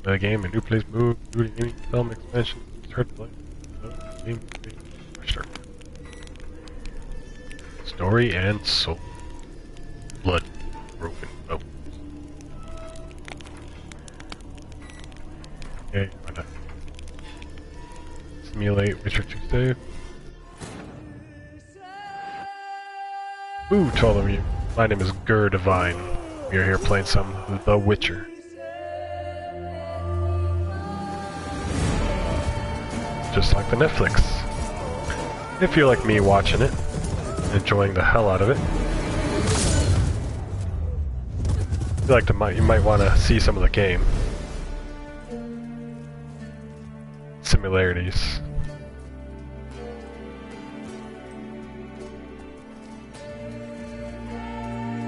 The game, a new place move, including any development expansion, start the game, start. Story and soul. Blood, broken bones. Okay, why not? Simulate Witcher 2 save. Ooh, to all of you. My name is Devine. We are here playing some The Witcher. Just like the Netflix. If you're like me watching it, enjoying the hell out of it, you might want to see some of the game. Similarities.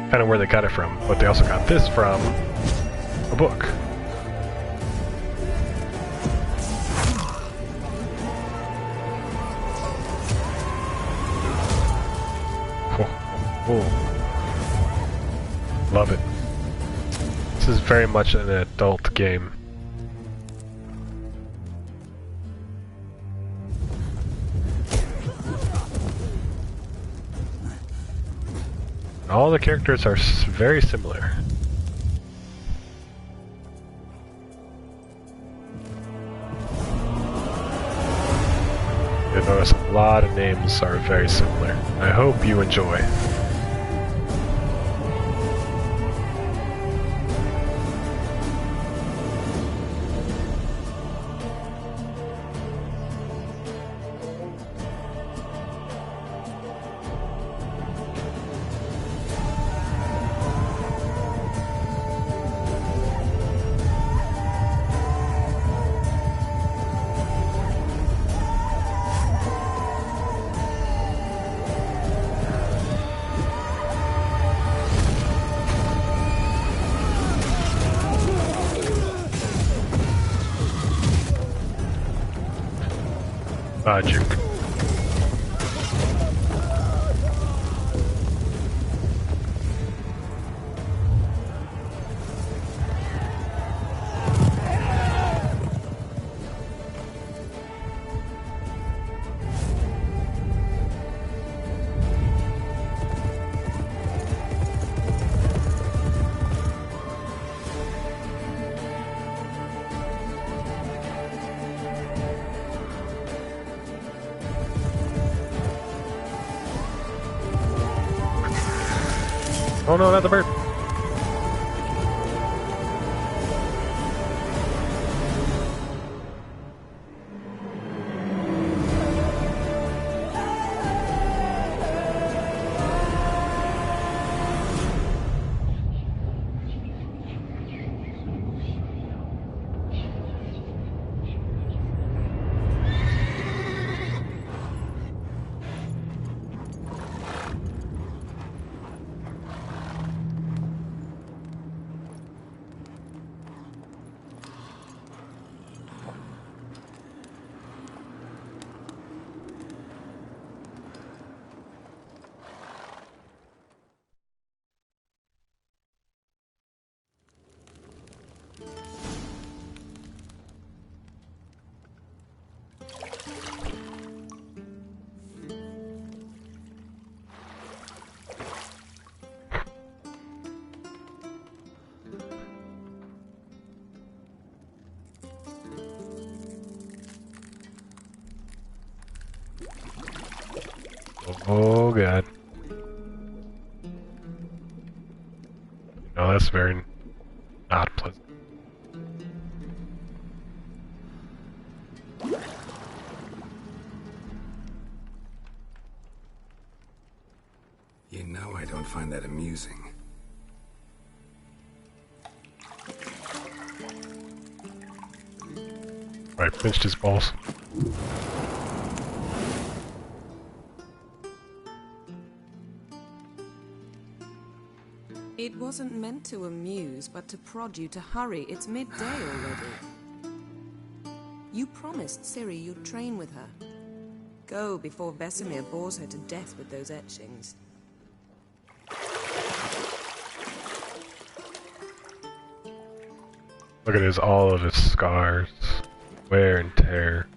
Kind of where they got it from, but they also got this from a book. Oh. Love it. This is very much an adult game. All the characters are very similar. You'll notice a lot of names are very similar. I hope you enjoy. Juke. Oh no, not the bird! Oh god. No, that's very not pleasant. You know I don't find that amusing. Right, pinched his balls. It wasn't meant to amuse, but to prod you to hurry. It's midday already. You promised Ciri you'd train with her. Go before Vesemir bores her to death with those etchings. Look at all of his scars. Wear and tear.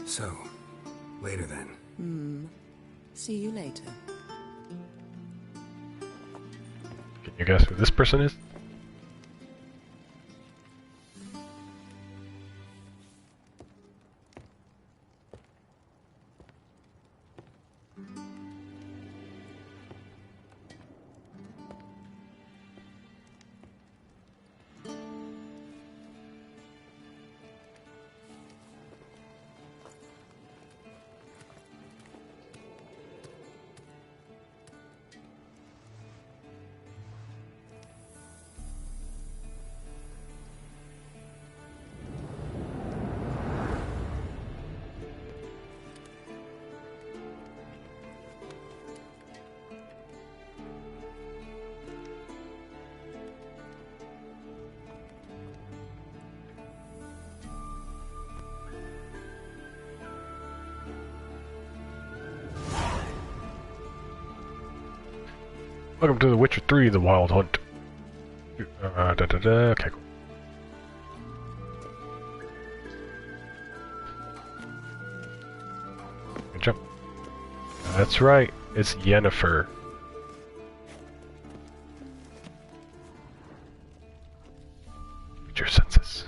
So, later then. See you later. Can you guess who this person is? Welcome to The Witcher 3, The Wild Hunt. Okay, cool. Good jump. That's right, it's Yennefer. Use your senses.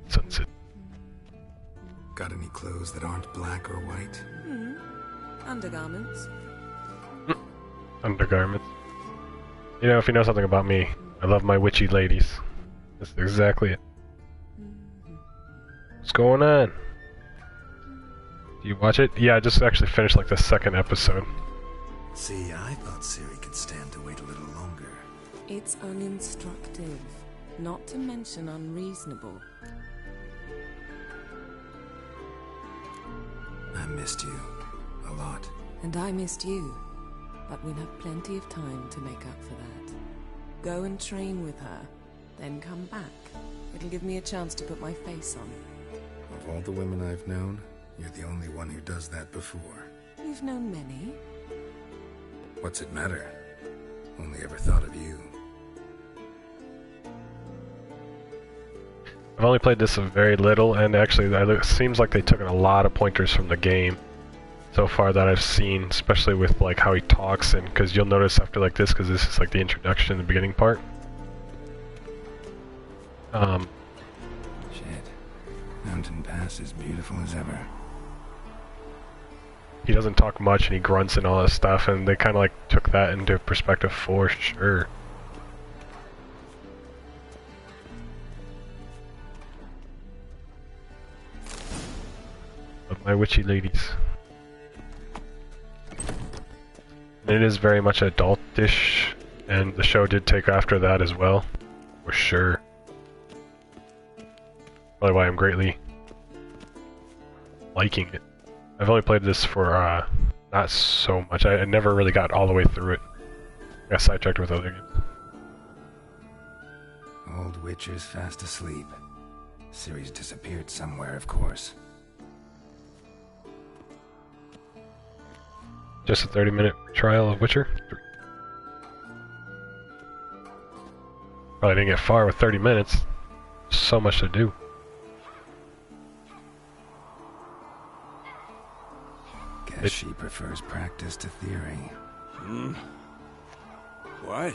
Sunset. Got any clothes that aren't black or white? Undergarments. Undergarments. You know, if you know something about me, I love my witchy ladies. That's exactly it. What's going on? Do you watch it? Yeah, I just actually finished like the second episode. See, I thought Ciri could stand to wait a little longer. It's uninstructive, not to mention unreasonable. I missed you. A lot. And I missed you. But we'll have plenty of time to make up for that. Go and train with her, then come back. It'll give me a chance to put my face on. Of all the women I've known, you're the only one who does that before. You've known many. What's it matter? Only ever thought of you. I've only played this a very little, and actually it seems like they took a lot of pointers from the game so far that I've seen, especially with like how he talks, and because you'll notice after like this, because this is like the introduction, the beginning part. Shit. Mountain Pass is beautiful as ever. He doesn't talk much, and he grunts and all that stuff, and they kind of like took that into perspective for sure. Love my witchy ladies. And it is very much adultish, and the show did take after that as well, for sure. Probably why I'm greatly liking it. I've only played this for not so much. I never really got all the way through it. I got sidetracked with other games. Old Witcher's fast asleep. Ciri's disappeared somewhere, of course. Just a 30-minute trial of Witcher 3. Probably didn't get far with 30 minutes. So much to do. Guess she prefers practice to theory. What?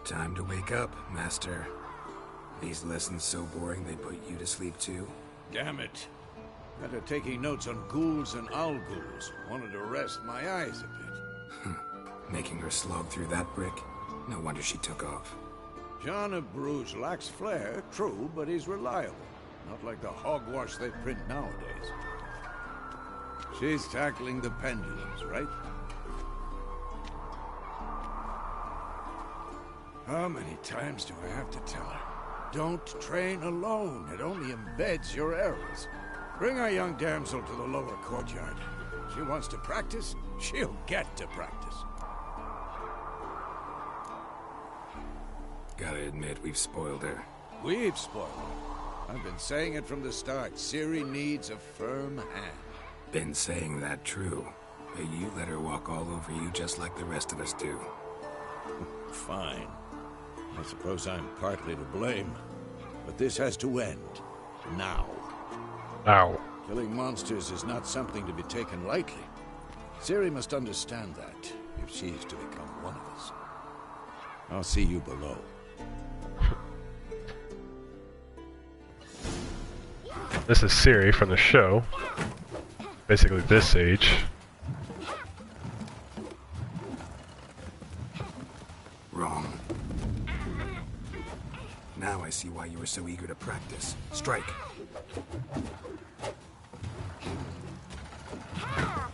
Time to wake up, Master. These lessons so boring they put you to sleep too? Damn it. After taking notes on ghouls and owl ghouls, wanted to rest my eyes a bit. Making her slog through that brick? No wonder she took off. John of Bruges lacks flair, true, but he's reliable. Not like the hogwash they print nowadays. She's tackling the pendulums, right? How many times do I have to tell her? Don't train alone. It only embeds your errors. Bring our young damsel to the lower courtyard. She wants to practice, she'll get to practice. Gotta admit, we've spoiled her. We've spoiled her. I've been saying it from the start. Ciri needs a firm hand. Been saying that true. But you let her walk all over you just like the rest of us do. Fine. I suppose I'm partly to blame. But this has to end. Now. Ow. Killing monsters is not something to be taken lightly. Ciri must understand that, if she is to become one of us. I'll see you below. This is Ciri from the show. Basically this age. Wrong. Now I see why you were so eager to practice. Strike. I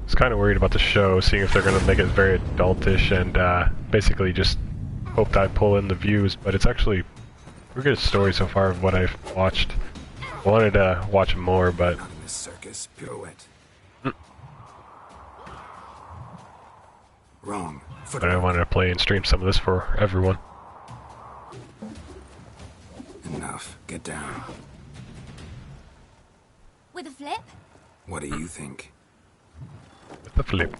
was kind of worried about the show, seeing if they're going to make it very adultish and basically just hope that I pull in the views, but it's actually a pretty good story so far of what I've watched. I wanted to watch more, but... Not in this circus. Pirouette. Wrong. But I wanted to play and stream some of this for everyone. Enough. Get down. With a flip? What do you think? With the flip.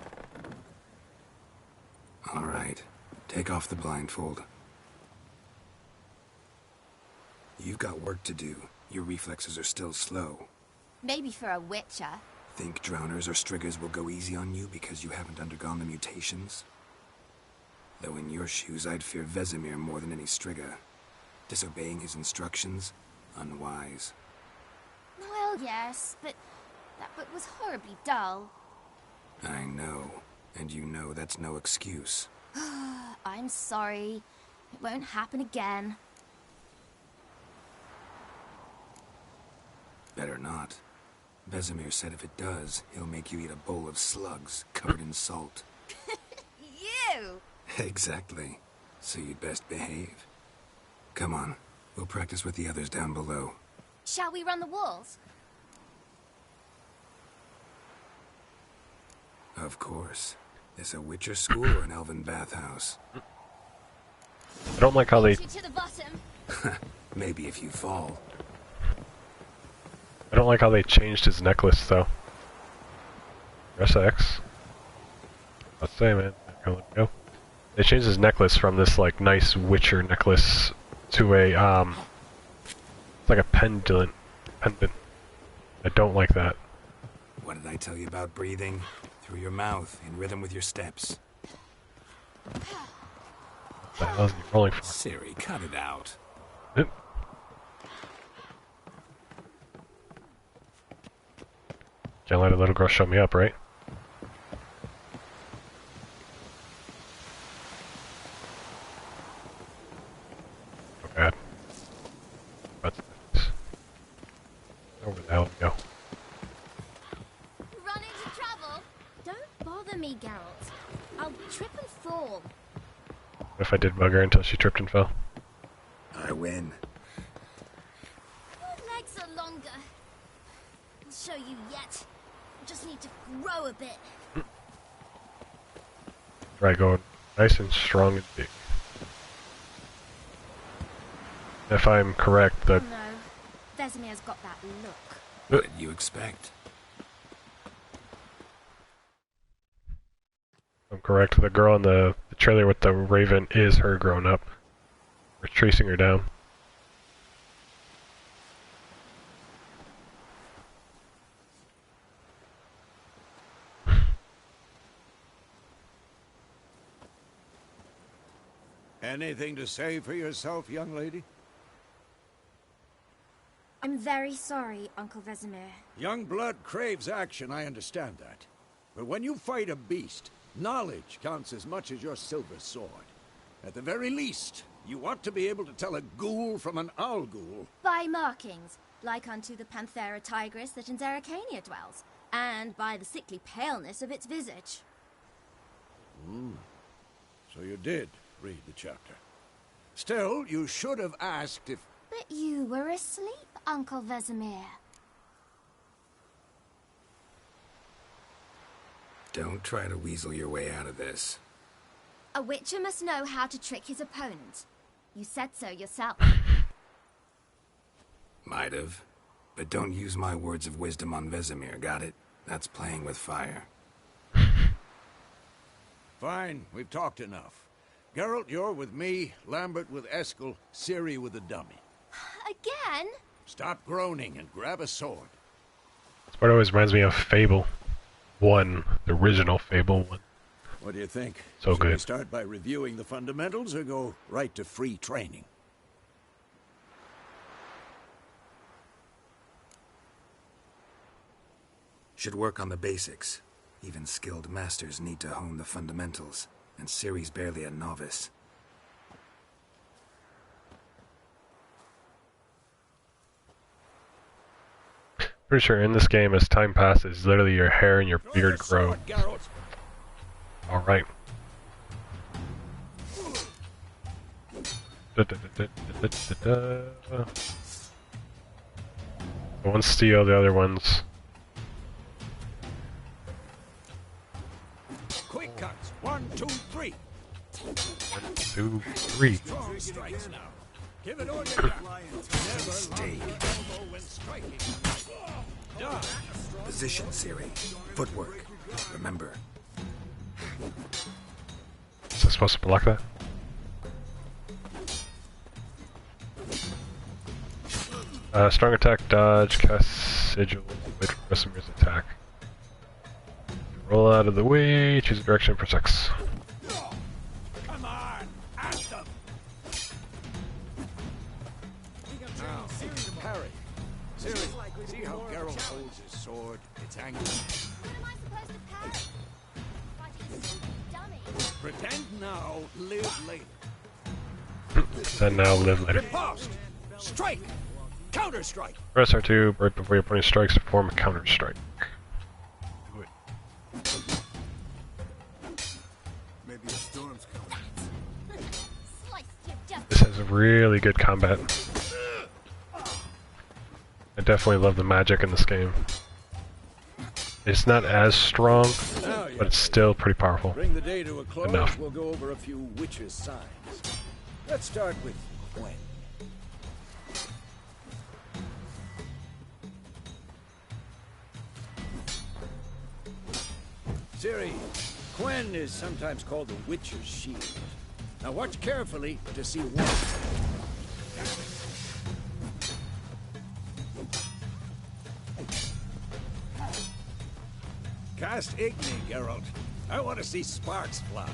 All right. Take off the blindfold. You've got work to do. Your reflexes are still slow. Maybe for a witcher. Think drowners or striggers will go easy on you because you haven't undergone the mutations? Though in your shoes, I'd fear Vesemir more than any strigger. Disobeying his instructions? Unwise. Well, yes, but that book was horribly dull. I know. And you know that's no excuse. I'm sorry. It won't happen again. Better not. Vesemir said if it does, he'll make you eat a bowl of slugs covered in salt. You! Exactly. So you'd best behave. Come on. We'll practice with the others down below. Shall we run the walls? Of course. This a Witcher school or an elven bathhouse? I don't like how they... To the bottom. Maybe if you fall. I don't like how they changed his necklace, though. Press X. Let's say, man. Let it go. They changed his necklace from this, like, nice Witcher necklace to a, it's like a pendant. I don't like that. What did I tell you about breathing? Through your mouth, in rhythm with your steps. What the hell is he rolling for? Ciri, cut it out. Yep. Can't let a little girl show me up, right? Oh god. What's this? Where the hell we go? Run into trouble? Don't bother me, Geralt. I'll trip and fall. What if I did bug her until she tripped and fell? I win. Your legs are longer. I'll show you yet. Just need to grow a bit. Right, going nice and strong and big. If I'm correct, Oh that no, Vesemir's got that look. What did you expect? I'm correct. The girl in the trailer with the raven is her grown up. We're chasing her down. Anything to say for yourself, young lady? I'm very sorry, Uncle Vesemir. Young blood craves action, I understand that. But when you fight a beast, knowledge counts as much as your silver sword. At the very least, you ought to be able to tell a ghoul from an owl ghoul. By markings, like unto the Panthera tigris that in Zeracania dwells, and by the sickly paleness of its visage. So you did read the chapter. Still, you should have asked if... But you were asleep, Uncle Vesemir. Don't try to weasel your way out of this. A witcher must know how to trick his opponent. You said so yourself. Might have. But don't use my words of wisdom on Vesemir, got it? That's playing with fire. Fine, we've talked enough. Geralt, you're with me, Lambert with Eskel, Ciri with the dummy. Again? Stop groaning and grab a sword. This part always reminds me of Fable 1, the original Fable 1. What do you think? So Should we good. start by reviewing the fundamentals or go right to free training? Should work on the basics. Even skilled masters need to hone the fundamentals, and Ciri's barely a novice. Pretty sure in this game, as time passes, literally your hair and your beard grow. Alright. One steal, the other one's. Quick cuts. 1, 2, 3. 1, 2, 3. Strong strikes now. Give it all you got. Never Stay. elbow when striking. Done. Position, Ciri. Footwork. Remember. Is I supposed to block that? Strong attack, dodge, cast sigil, wait for Vesemir's attack. Roll out of the way, choose a direction, press X. Come on, at them. Now, parry. Ciri, see how Geralt holds his sword? It's angry. What am I supposed to parry? Fighting a stupid dummy. Pretend now, live later. And now live later. Riposte! Strike! Counter-strike! Press R2 right before your opponent strikes to form a counter strike. Do it. Maybe a storm's coming. Sliced you just. This has really good combat. I definitely love the magic in this game. It's not as strong, Now, but it's still pretty powerful. bring the day to a close. Enough. We'll go over a few witches' signs. Let's start with Gwen. Ciri, Gwen is sometimes called the Witcher's Shield. Now watch carefully to see one. Cast Igni, Geralt. I want to see sparks fly.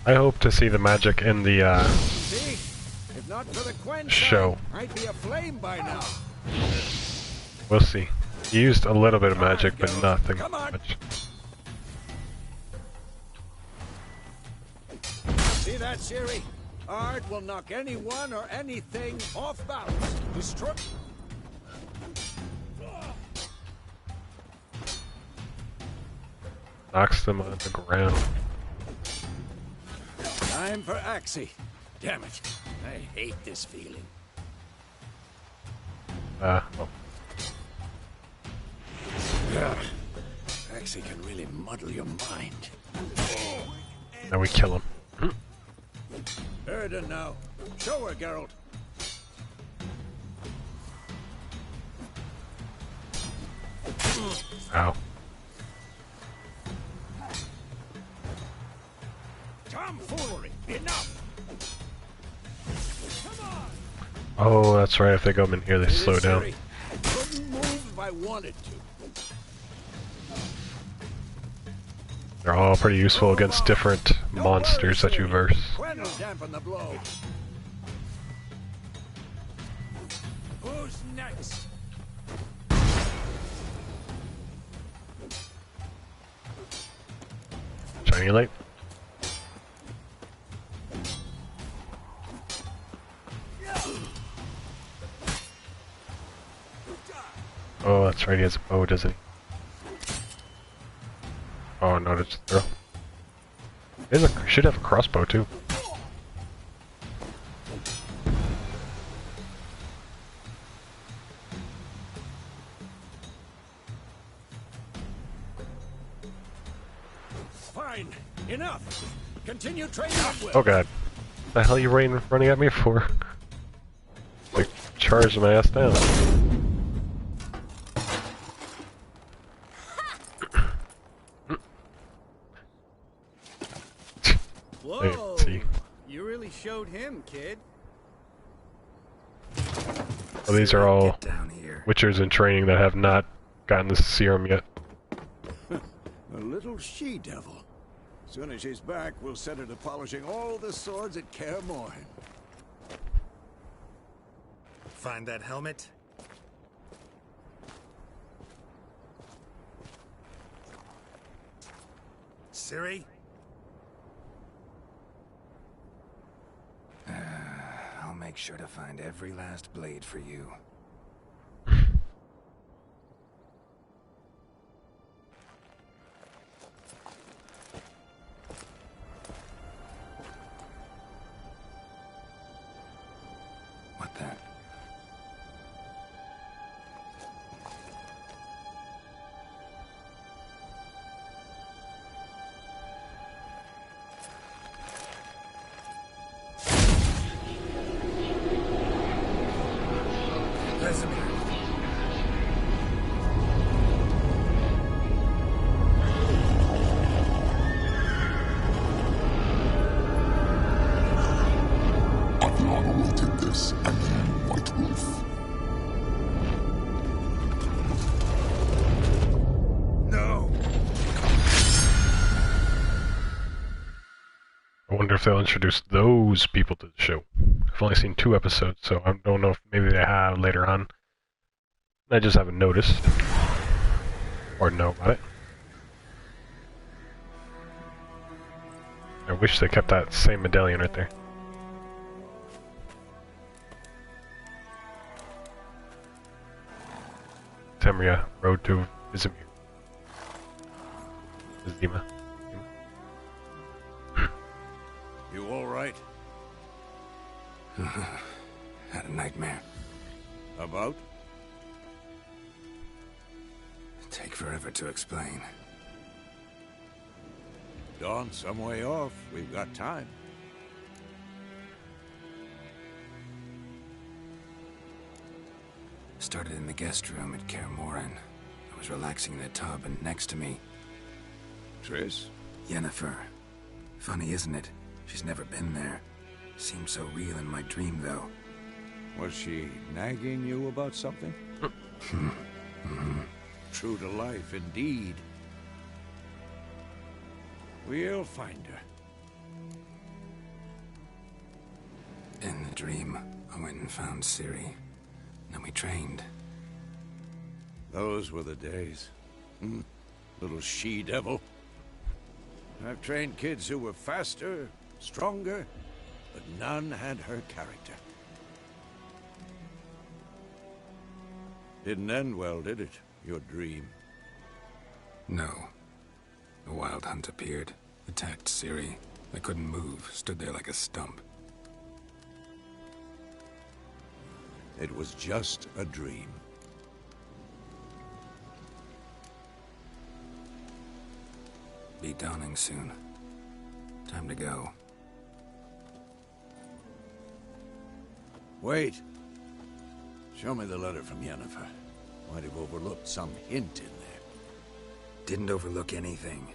I hope to see the magic in the See? If not for the Gwen Show. sign, I'd be aflame by now. we'll see. He used a little bit of magic, but nothing Come on. much. See that, Ciri? Art will knock anyone or anything off balance. Destroy. Knocks them on the ground. Time for Axie. Damn it. I hate this feeling. Oh. Ugh. Axie can really muddle your mind. Now we kill him. Erden now. Show her, Geralt. Ow. Tomfoolery. Enough. Oh, that's right. If they go in here, they See slow this, down. Ciri? Couldn't move if I wanted to. They're all pretty useful against different Don't monsters worry, that you Ciri. verse. Gwen will dampen the blow. Who's next? Shiny light. Oh, that's right. He has a bow, doesn't he? Oh no, that's a throw. He should have a crossbow too. Fine. Enough. Continue training at will. Oh god. The hell you running at me for? Like, charge my ass down. Whoa! See. You really showed him, kid. Well, these are all Get down here. Witchers in training that have not gotten the serum yet. A little she-devil. Soon as she's back, we'll set her to polishing all the swords at Kaer Morhen. Find that helmet? Ciri? I'll make sure to find every last blade for you. What the? I wonder if they'll introduce those people to the show. I've only seen 2 episodes, so I don't know if maybe they have later on. I just haven't noticed. Or know about it. I wish they kept that same medallion right there. Temria, Road to Vizimir. Vizima. You all right? Had a nightmare. About? Take forever to explain. Dawn's some way off. We've got time. Started in the guest room at Kaer Morhen. I was relaxing in a tub, and next to me, Triss? Yennefer. Funny, isn't it? She's never been there. Seemed so real in my dream, though. Was she nagging you about something? True to life, indeed. We'll find her. In the dream, I went and found Ciri. Then we trained. Those were the days. Little she-devil. I've trained kids who were faster, stronger, but none had her character. Didn't end well, did it? Your dream? No. A wild hunt appeared, attacked Ciri. I couldn't move, stood there like a stump. It was just a dream. Be dawning soon. Time to go. Wait. Show me the letter from Yennefer. Might have overlooked some hint in there. Didn't overlook anything.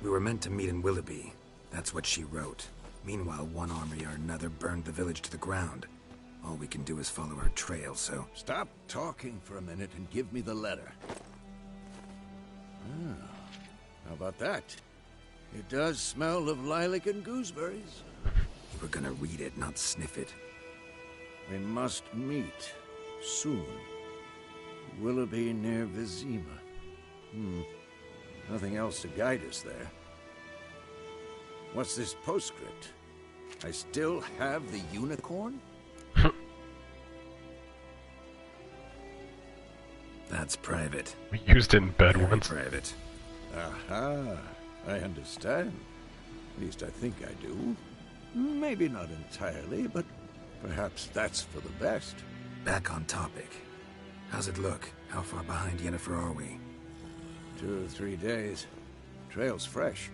We were meant to meet in Willoughby. That's what she wrote. Meanwhile, one army or another burned the village to the ground. All we can do is follow her trail, so... Stop talking for a minute and give me the letter. How about that? It does smell of lilac and gooseberries. You were gonna read it, not sniff it. We must meet soon. Willoughby near Vizima. Nothing else to guide us there. What's this postscript? I still have the unicorn? That's private. We used it in bed Very once. private. Aha, I understand. At least I think I do. Maybe not entirely, but perhaps that's for the best. Back on topic. How's it look? How far behind Yennefer are we? 2 or 3 days. Trail's fresh,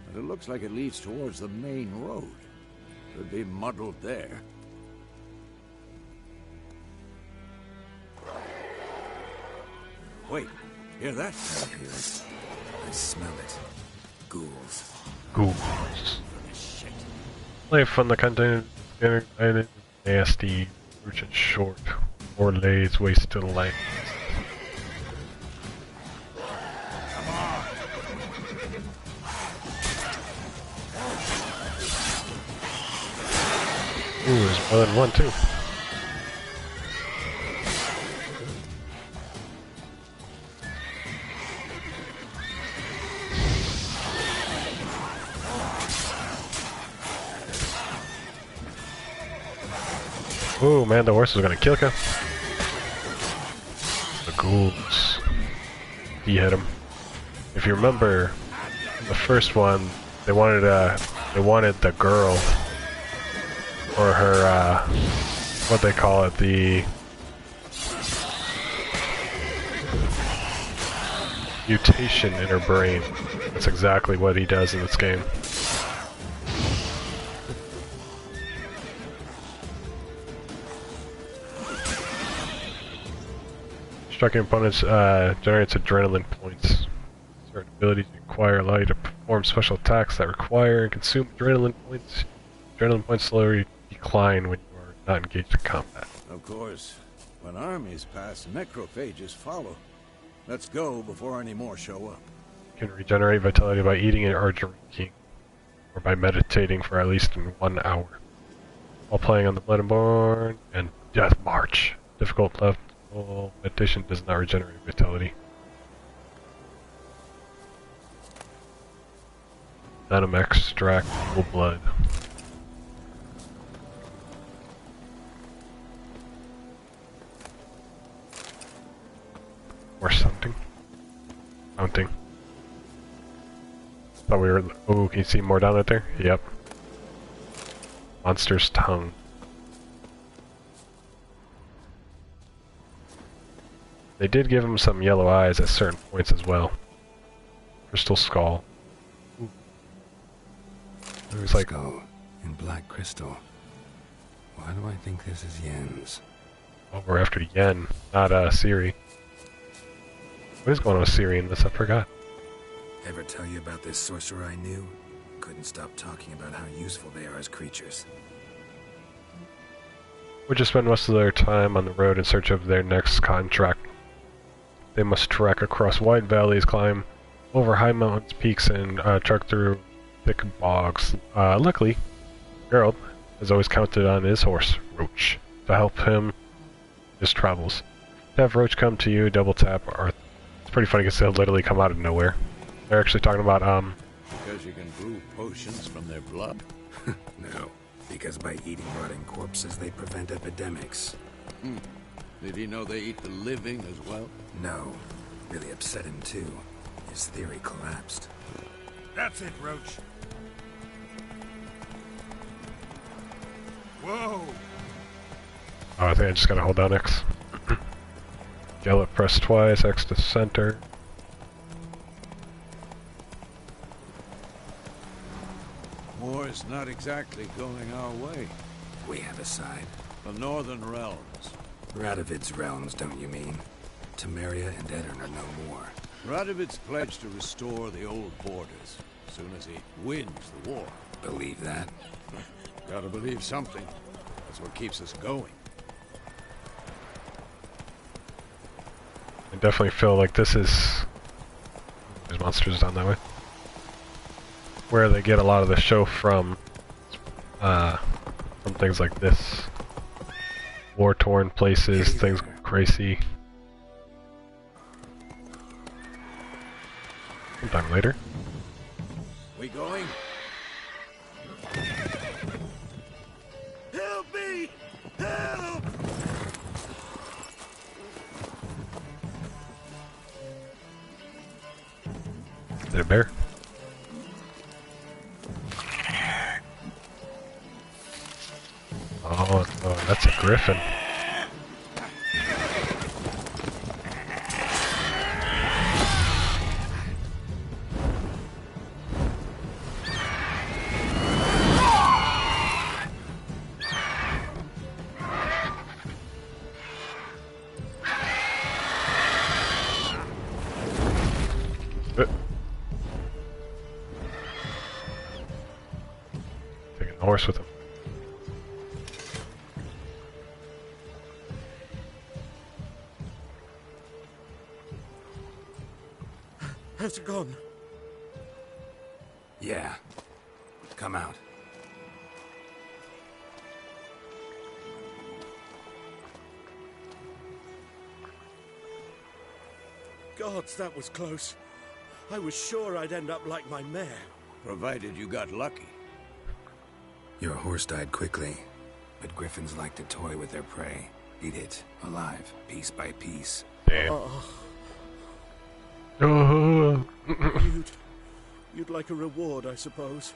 but it looks like it leads towards the main road. Could be muddled there. Wait, hear that? I hear it. I smell it. Ghouls. Ghouls. Shit. Life from the content nasty, rich and short, or lays waste to the land. Ooh, there's more than one too. Ooh, man, the horse was gonna kill him. The ghouls. He hit him. If you remember, the first one, they wanted the girl, or her, what they call it, the mutation in her brain. That's exactly what he does in this game. Striking opponents generates adrenaline points. Certain abilities require allow you to perform special attacks that require and consume adrenaline points. Adrenaline points slowly decline when you are not engaged in combat. Of course, when armies pass, necrophages follow. Let's go before any more show up. You can regenerate vitality by eating or drinking, or by meditating for at least 1 hour. While playing on the Bloodborne and Death March. Difficult level meditation does not regenerate vitality. Venom extract, evil blood. Or something. Mounting. Thought we were. Oh, can you see more down out there? Yep. Monster's tongue. They did give him some yellow eyes at certain points as well. Crystal skull. Ooh. It was like Skull in black crystal. Why do I think this is Yen's? oh, we're after Yen, not Siri. What is going on with Siri in this? I forgot. Ever tell you about this sorcerer I knew? Couldn't stop talking about how useful they are as creatures. Would just spend most of their time on the road in search of their next contract. They must trek across wide valleys, climb over high mountains, peaks, and trek through thick bogs. Luckily, Geralt has always counted on his horse, Roach, to help him in his travels. To have Roach come to you, double tap, or it's pretty funny because they'll literally come out of nowhere. They're actually talking about, Because you can brew potions from their blood? No, because by eating rotting corpses, they prevent epidemics. Did he know they eat the living as well? No, really upset him too. His theory collapsed. That's it, Roach. Whoa! oh, I think I just gotta hold down X. Yellow, press twice, X to center. War's not exactly going our way. We have a side. The Northern Realms. Radovid's realms, don't you mean? Temeria and Edirn are no more. Radovid's pledged to restore the old borders as soon as he wins the war. Believe that? Gotta believe something. That's what keeps us going. I definitely feel like this is... There's monsters down that way. Where they get a lot of the show from things like this. War-torn places, things go crazy. Sometime later. We going? Help me! Help! Is it a bear? Oh, that's a griffin. horse with him. How's it gone? Yeah. Come out. Gods, that was close. I was sure I'd end up like my mare. Provided you got lucky. Your horse died quickly, but griffins like to toy with their prey. Eat it, alive, piece by piece. Damn. You'd like a reward, I suppose.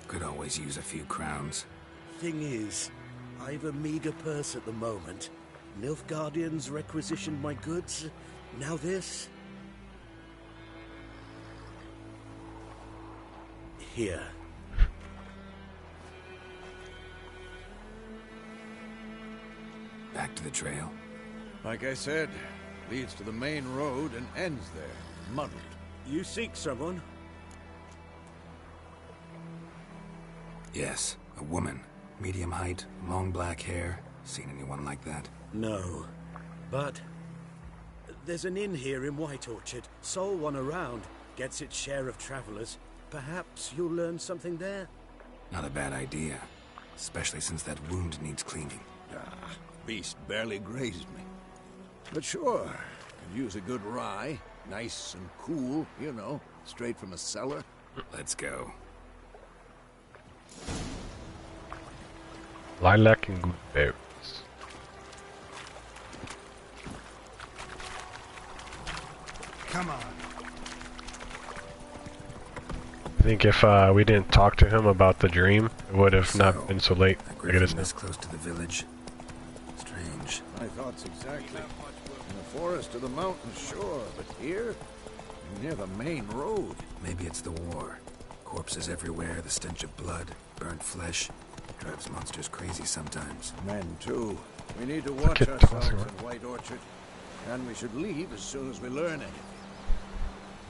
Could always use a few crowns. Thing is, I've a meager purse at the moment. Nilfgaardians requisitioned my goods. Now this. Here. Back to the trail. Like I said, leads to the main road and ends there, muddled. You seek someone? Yes, a woman. Medium height, long black hair. Seen anyone like that? No. But there's an inn here in White Orchard. Sole one around. Gets its share of travelers. Perhaps you'll learn something there? Not a bad idea. Especially since that wound needs cleaning. Beast barely grazed me. But sure, could use a good rye. Nice and cool, you know, straight from a cellar. Let's go. Lilac and good berries. Come on. I think if we didn't talk to him about the dream, it would have not been so late. A Look at griffin this. this close to the village. Strange. My thoughts exactly. In the forest or the mountains, sure, but here? Near the main road. Maybe it's the war. Corpses everywhere, the stench of blood, burnt flesh. Drives monsters crazy sometimes. Men, too. We need to watch kid ourselves tossing in around. White Orchard. And we should leave as soon as we learn anything.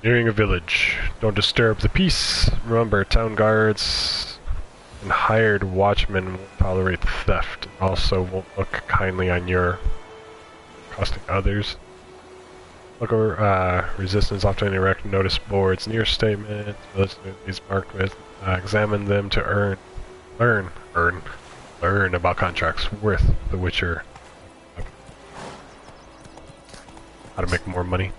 Nearing a village. Don't disturb the peace. Remember, town guards and hired watchmen won't tolerate theft. Also won't look kindly on your costing others. Look over resistance often erect notice boards near statements. These marked with examine them to learn about contracts worth the Witcher. How to make more money.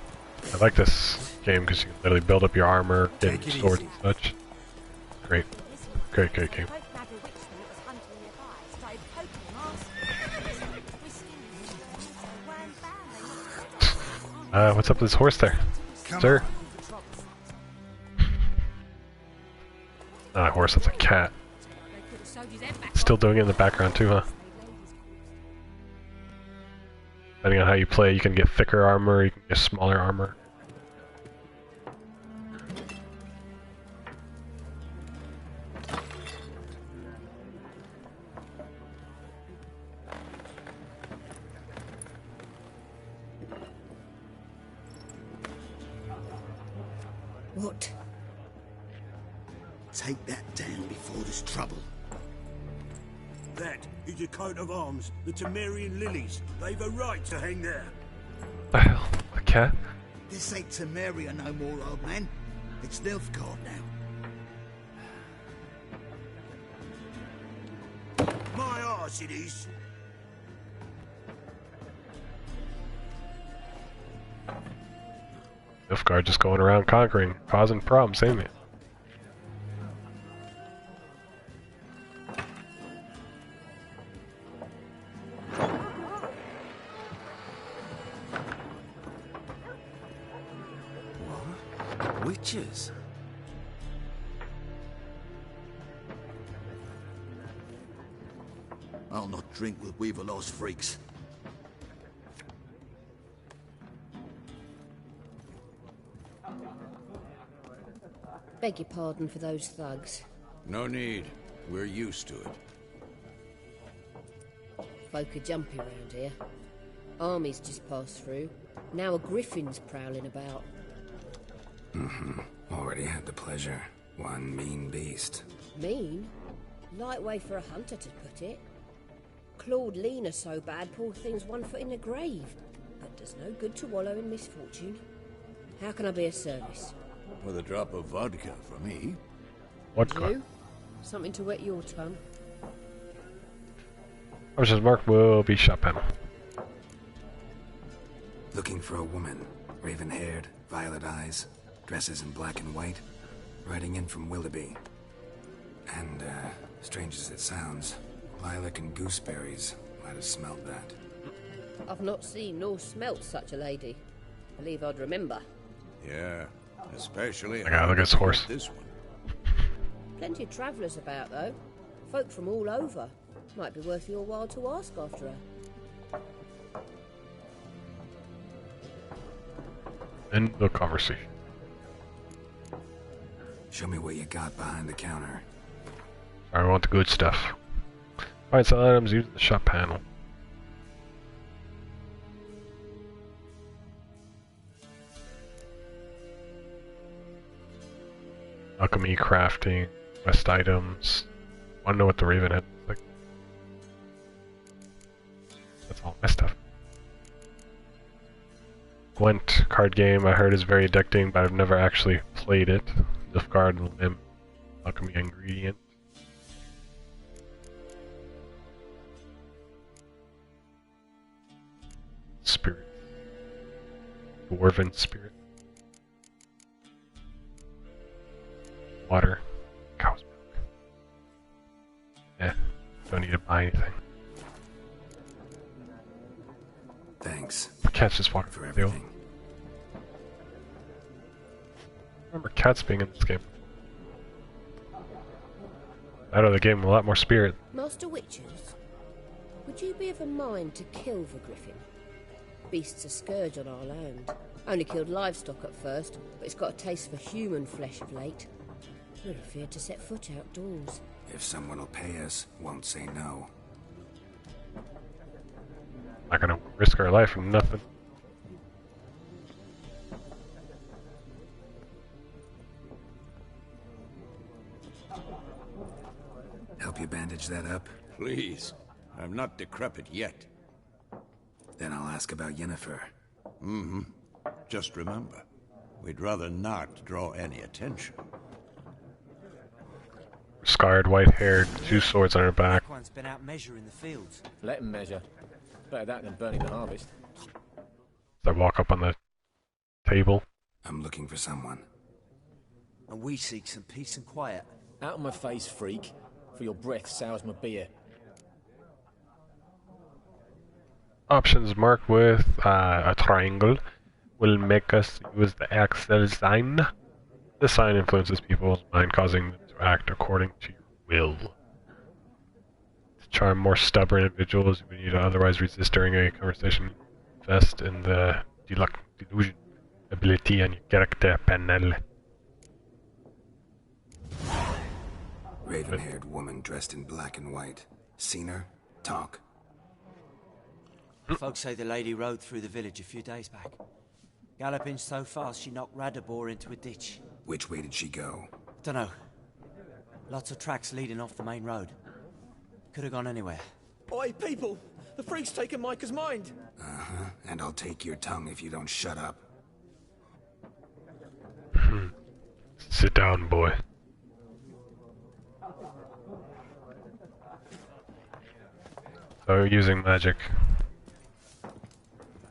I like this game because you can literally build up your armor, get Take it swords easy. and such. Great. Great game. What's up with this horse there? Come Sir? on. Not a horse, that's a cat. Still doing it in the background too, huh? Depending on how you play, you can get thicker armor, you can get smaller armor. What? Take that down before there's trouble. That is a coat of arms, the Temerian lilies. They've a right to hang there. The hell? A cat? This ain't Temeria no more, old man. It's Nilfgaard now. My arse it is. Nilfgaard just going around conquering, causing problems, ain't it? What? Witches? I'll not drink with Weaver-lost freaks. Beg your pardon for those thugs. No need. We're used to it. Folk are jumpy round here. Armies just passed through. Now a griffin's prowling about. Already had the pleasure. One mean beast. Mean? Light way for a hunter to put it. Clawed Lena so bad, poor thing's 1 foot in the grave. But does no good to wallow in misfortune. How can I be of service? With a drop of vodka for me. Vodka. You? Something to wet your tongue? Options marked will be shop panel. Looking for a woman. Raven-haired, violet eyes, dresses in black and white. Riding in from Willoughby. And, strange as it sounds, lilac and gooseberries might have smelled that. I've not seen nor smelt such a lady. Believe I'd remember. Yeah, especially. I gotta look at his horse. This one. Plenty of travellers about, though. Folk from all over. Might be worth your while to ask after her. End the conversation. Show me what you got behind the counter. I want the good stuff. Find some items using the shop panel. Alchemy, crafting, quest items. Wanna know what the Raven head looks like? That's all my stuff. Gwent card game I heard is very addicting, but I've never actually played it. Nilfgaard Limb, alchemy ingredient. Spirit. Dwarven spirit. Water. Cow's milk. Don't need to buy anything. Thanks. The cat's just walking For through the field. everything. I remember cats being in this game. Out of the game, a lot more spirit. Master Witchers, would you be of a mind to kill the griffin? Beast's a scourge on our land. Only killed livestock at first, but it's got a taste for human flesh of late. We're afraid to set foot outdoors. If someone will pay us, won't say no. Not gonna risk our life for nothing. Help you bandage that up? Please. I'm not decrepit yet. Then I'll ask about Yennefer. Mm-hmm. Just remember, we'd rather not draw any attention. Scarred, white-haired, 2 swords on her back. One's been out measuring the fields. Let him measure. Better that than burning the harvest. I walk up on the table. I'm looking for someone. And we seek some peace and quiet. Out of my face, freak. For your breath sours my beer. Options marked with a triangle will make us use the Excel sign. This sign influences people's mind, causing them to act according to your will. To charm more stubborn individuals who need to otherwise resist during a conversation, invest in the delusion ability on your character panel. Raven-haired woman dressed in black and white. Seen her? Talk. Folks say the lady rode through the village a few days back. Galloping so fast she knocked Radabor into a ditch. Which way did she go? Dunno. Lots of tracks leading off the main road. Could have gone anywhere. Oi, people! The freak's taken Micah's mind! Uh-huh. And I'll take your tongue if you don't shut up. Sit down, boy. So using magic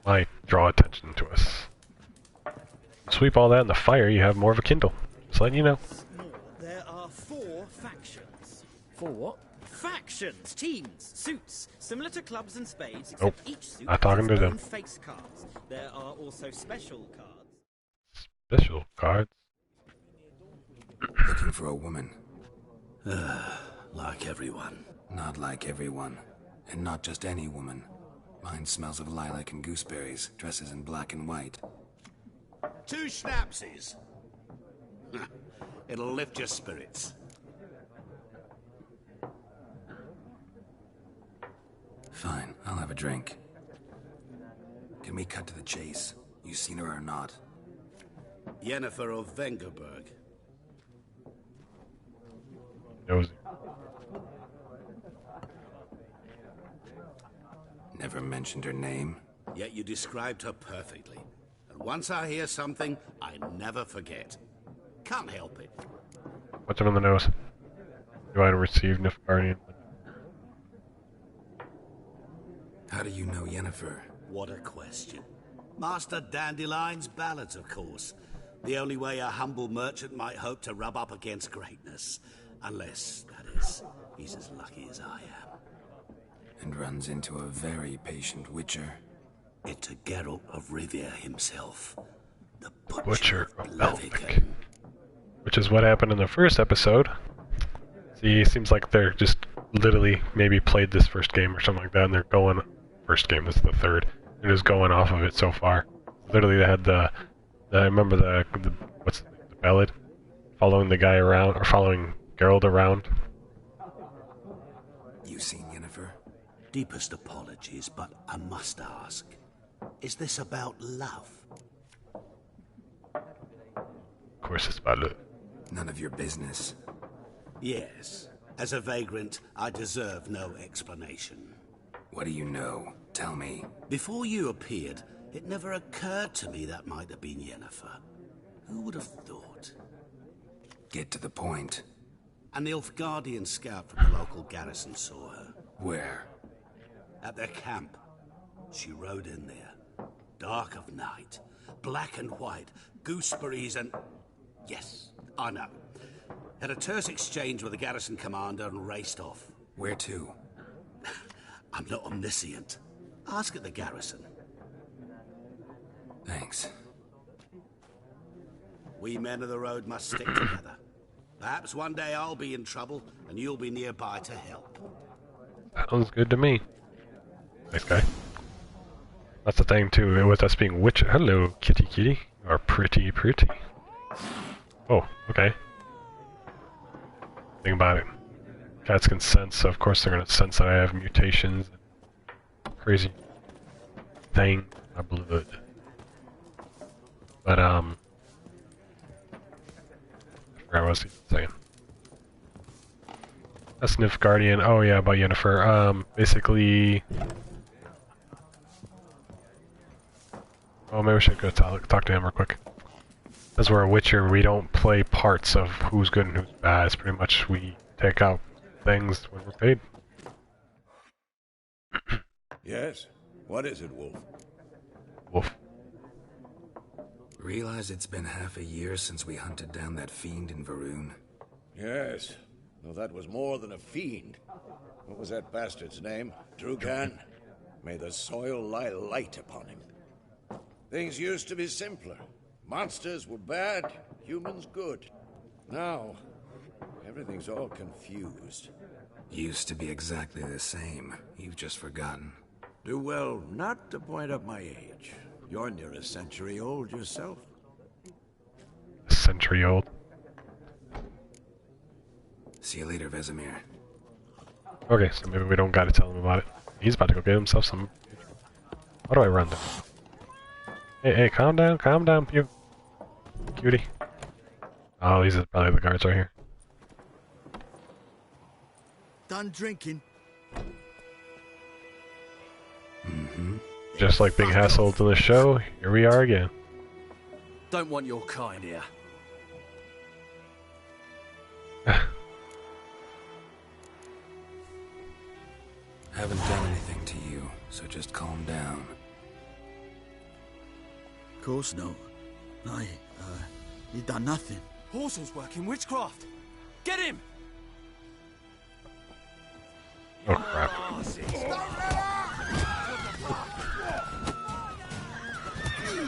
might draw attention to us. Sweep all that in the fire, you have more of a Kindle. Just letting you know. There are 4 factions. 4 what? Factions, teams, suits, similar to clubs and spades, except Nope, each suit not talking has to its them. own face cards. There are also special cards. Special cards. Looking for a woman. Like everyone. Not like everyone. And not just any woman. Mine smells of lilac and gooseberries, dresses in black and white. 2 schnapsies. It'll lift your spirits. Fine, I'll have a drink. Can we cut to the chase? You seen her or not? Yennefer of Vengerberg. nosy. Never mentioned her name. Yet you described her perfectly. And once I hear something, I never forget. Can't help it. What's on the nose? Do I receive Nilfgaardian? How do you know Yennefer? What a question. Master Dandelion's ballads, of course. The only way a humble merchant might hope to rub up against greatness. Unless, that is, he's as lucky as I am. And runs into a very patient witcher. It's a Geralt of Rivia himself. The Butcher of Belvic. Which is what happened in the first episode. See, it seems like they're just literally maybe played this first game or something like that, and they're going... First game, this is the third. They're just going off of it so far. Literally, they had the I remember the ballad? Following the guy around, or following Geralt around. You seen Yennefer? Deepest apologies, but I must ask. Is this about love? Of course it's about love. None of your business. Yes. As a vagrant, I deserve no explanation. What do you know? Tell me. Before you appeared, it never occurred to me that might have been Yennefer. Who would have thought? Get to the point. A Nilfgaardian scout from the local garrison saw her. Where? At their camp. She rode in there. Dark of night. Black and white. Gooseberries and... Yes, I know. Had a terse exchange with the garrison commander and raced off. Where to? I'm not omniscient. Ask at the garrison. Thanks. We men of the road must stick together. Perhaps one day I'll be in trouble, and you'll be nearby to help. Sounds good to me. Nice guy. That's the thing too, with us being witch. Hello, kitty kitty. You are pretty. Oh, okay. Think about it. Cats can sense, so of course they're gonna sense that I have mutations. Crazy thing in my blood. But I forgot what I was saying. That's Nilfgaardian. Oh yeah, about Yennefer. Basically... Oh, maybe we should go talk to him real quick. As we're a Witcher, we don't play parts of who's good and who's bad. It's pretty much we take out things when we're paid. Yes? What is it, Wolf? Wolf. Realize it's been half a year since we hunted down that fiend in Varun? Yes. Though that was more than a fiend. What was that bastard's name? Drugan? May the soil lie light upon him. Things used to be simpler. Monsters were bad, humans good. Now, everything's all confused. Used to be exactly the same. You've just forgotten. Do well not to point up my age. You're near a century old yourself. A century old? See you later, Vesemir. Okay, so maybe we don't gotta tell him about it. He's about to go get himself some... How do I run this? Hey, calm down, Pew. Cutie. Oh, these are probably the guards right here. Done drinking. Mm-hmm. Just like being hassled in the show, here we are again. Don't want your kind here. Haven't done anything to you, so just calm down. Of course not. You done nothing. Horsel's working witchcraft. Get him! Oh crap.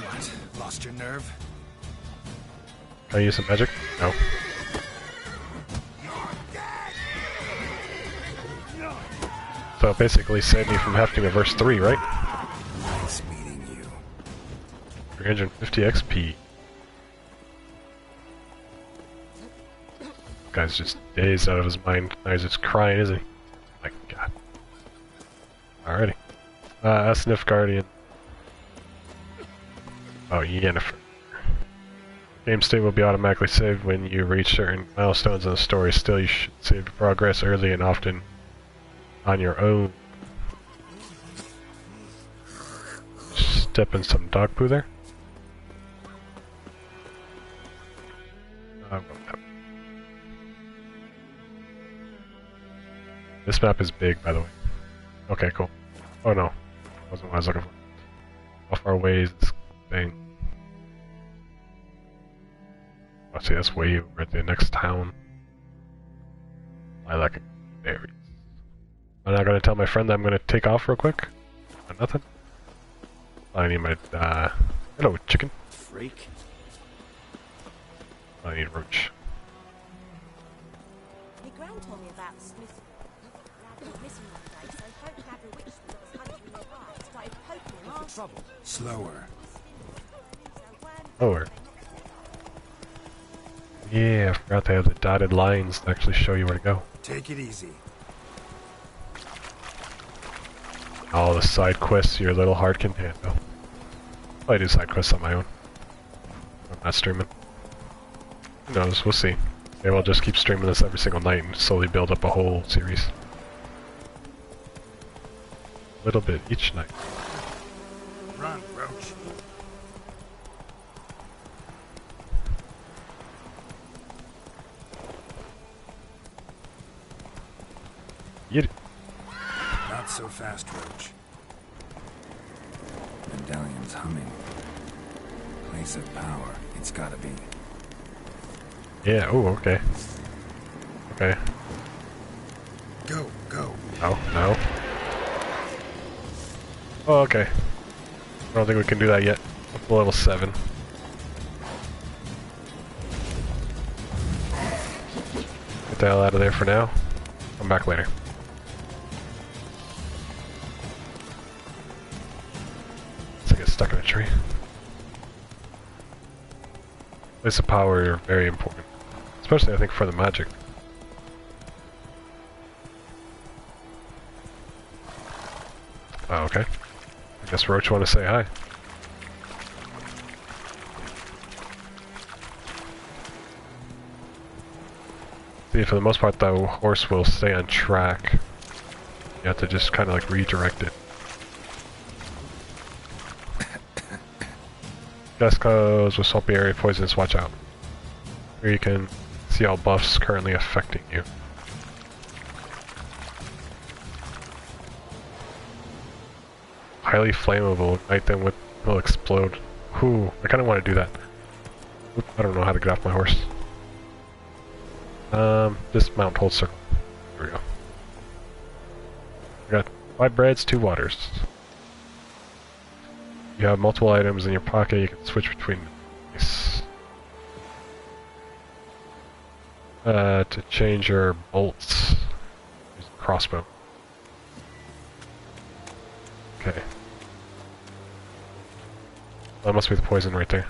What? Lost your nerve? Can I use some magic? No. So it basically saved me from having to verse 3, right? Nice meeting you. 350 XP. Guy's just dazed out of his mind. Now he's just crying, isn't he? My god. Alrighty. That's Nilfgaardian. Oh, Yennefer. Game state will be automatically saved when you reach certain milestones in the story. Still, you should save your progress early and often on your own. Step in some dog poo there. This map is big, by the way. Okay, cool. Oh no, wasn't what I was looking for. How far away is this thing? Oh, see, that's way over at the next town. I like berries. I'm not gonna tell my friend that I'm gonna take off real quick. Nothing. I need my hello, chicken. Freak. I need roach. My gran told me about Smith. Dad went missing one day, so folk gathered a witch that was hunting nearby. Started poking him off. Trouble. Slower. Lower. Yeah, I forgot they have the dotted lines to actually show you where to go. Take it easy. All the side quests your little heart can handle. I do side quests on my own. I'm not streaming. Who knows? We'll see. Maybe I'll just keep streaming this every single night and slowly build up a whole series. A little bit each night. Run, Roach. Get it. Not so fast, Roach. Medallion's humming. Place of power. It's gotta be. Yeah, oh, okay. Okay. Go, go. Oh, no. Oh, okay. I don't think we can do that yet. Up to level 7. Get the hell out of there for now. Come back later. Let's get stuck in a tree. Place of power are very important. Especially, I think, for the magic. Oh, okay. I guess Roach want to say hi. See, for the most part, the horse will stay on track. You have to just kind of like redirect it. Gas clothes with salty area poisons, watch out. Here you can see all buffs currently affecting you. Highly flammable, ignite them with will explode. Ooh, I kinda wanna do that. Oop, I don't know how to get off my horse. Dismount, hold circle. There we go. I got 5 breads, 2 waters. You have multiple items in your pocket, you can switch between these. To change your bolts, use the crossbow. Okay. That must be the poison right there.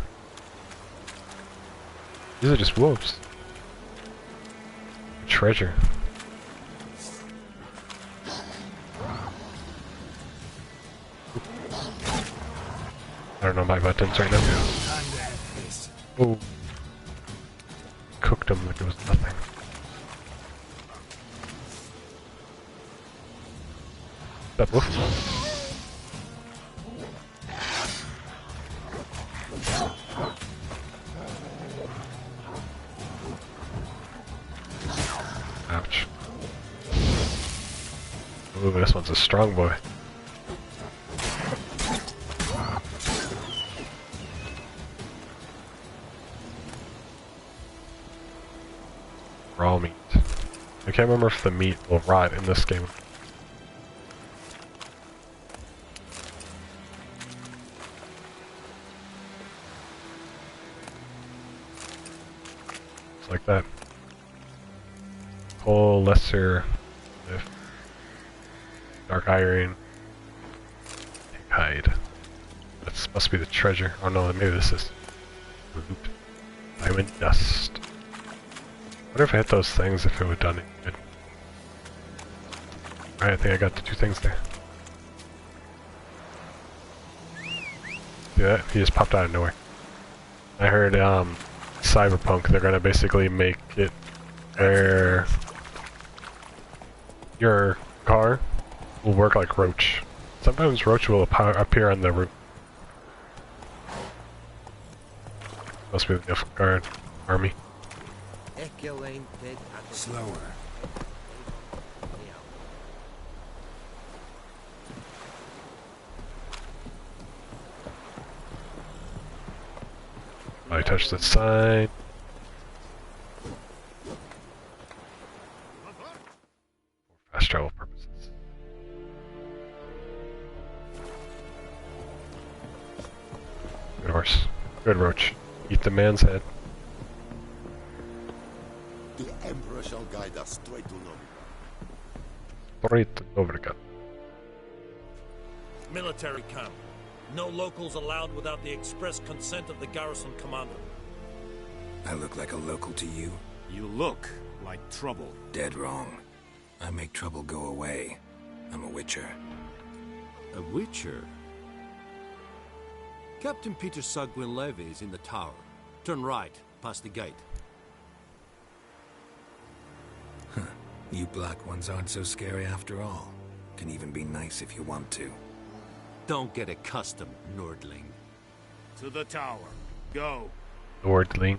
These are just wolves. Treasure. I don't know my buttons right now. Oh. Cooked them like it was nothing. That wolf. Ouch. Ooh, this one's a strong boy. Raw meat. I can't remember if the meat will rot in this game. It's like that. Whole lesser if dark iron, pig hide. This must be the treasure. Oh no, maybe this is loot. Diamond dust. I wonder if I hit those things if it would have done it good. Alright, I think I got the 2 things there. See that? He just popped out of nowhere. I heard Cyberpunk, they're gonna basically make it where your car will work like Roach. Sometimes Roach will appear on the roof. Must be the Nilfgaard army. Slower. I touch the sign. For fast travel purposes. Good horse. Good Roach. Eat the man's head. The Emperor shall guide us straight to Novigrad. Straight to Novigrad. Military camp. No locals allowed without the express consent of the garrison commander. I look like a local to you? You look like trouble. Dead wrong. I make trouble go away. I'm a witcher. A witcher? Captain Peter Sagwin Levy is in the tower. Turn right, past the gate. Huh. You black ones aren't so scary after all. Can even be nice if you want to. Don't get accustomed, Nordling. To the tower. Go. Nordling.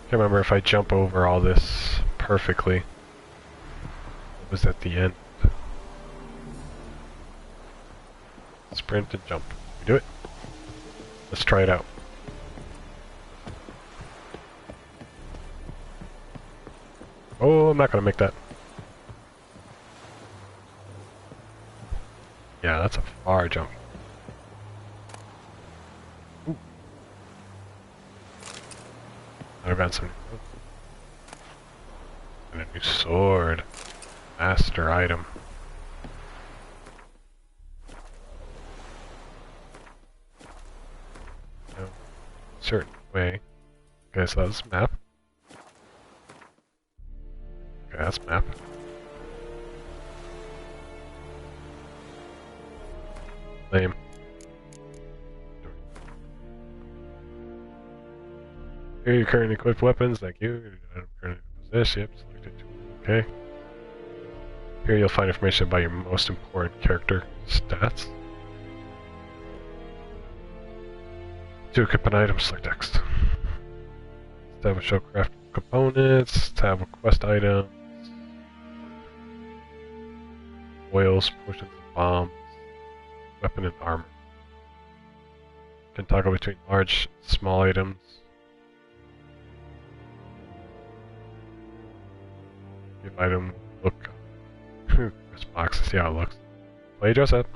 Can't remember if I jump over all this perfectly. It was at the end. Sprint and jump. We do it. Let's try it out. Oh, I'm not gonna make that. Yeah, that's a far jump. Ooh. I've got some. And a new sword. Master item. No. Certain way. Okay, so that's map. Okay, that's map. Lame. Here are your currently equipped weapons, thank you. I don't currently possess, yep, selected. Okay. Here you'll find information about your most important character stats. To equip an item, select X. Tab a show craft components, tab a quest items, oils, potions, bombs, weapon and armor. Can toggle between large and small items. Give item look. This box to see how it looks. Play dress up.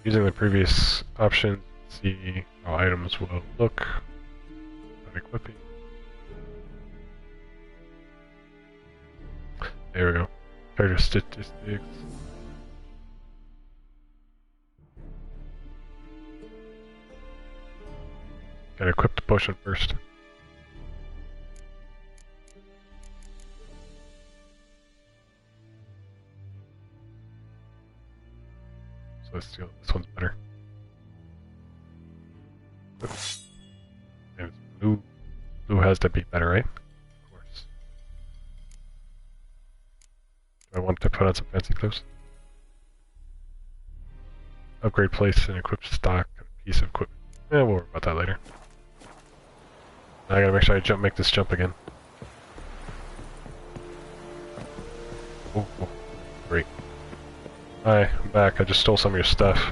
Using the previous option, see how items will look. Not equipping. There we go. Character statistics. Gotta equip the potion first. So let's see, this one's better. Oops. And it's blue. Blue has to be better, right? Of course. Do I want to put on some fancy clothes? Upgrade place and equip stock and a piece of equipment. Yeah, we'll worry about that later. Now I gotta make sure I make this jump again. Oh, great. Hi, I'm back. I just stole some of your stuff.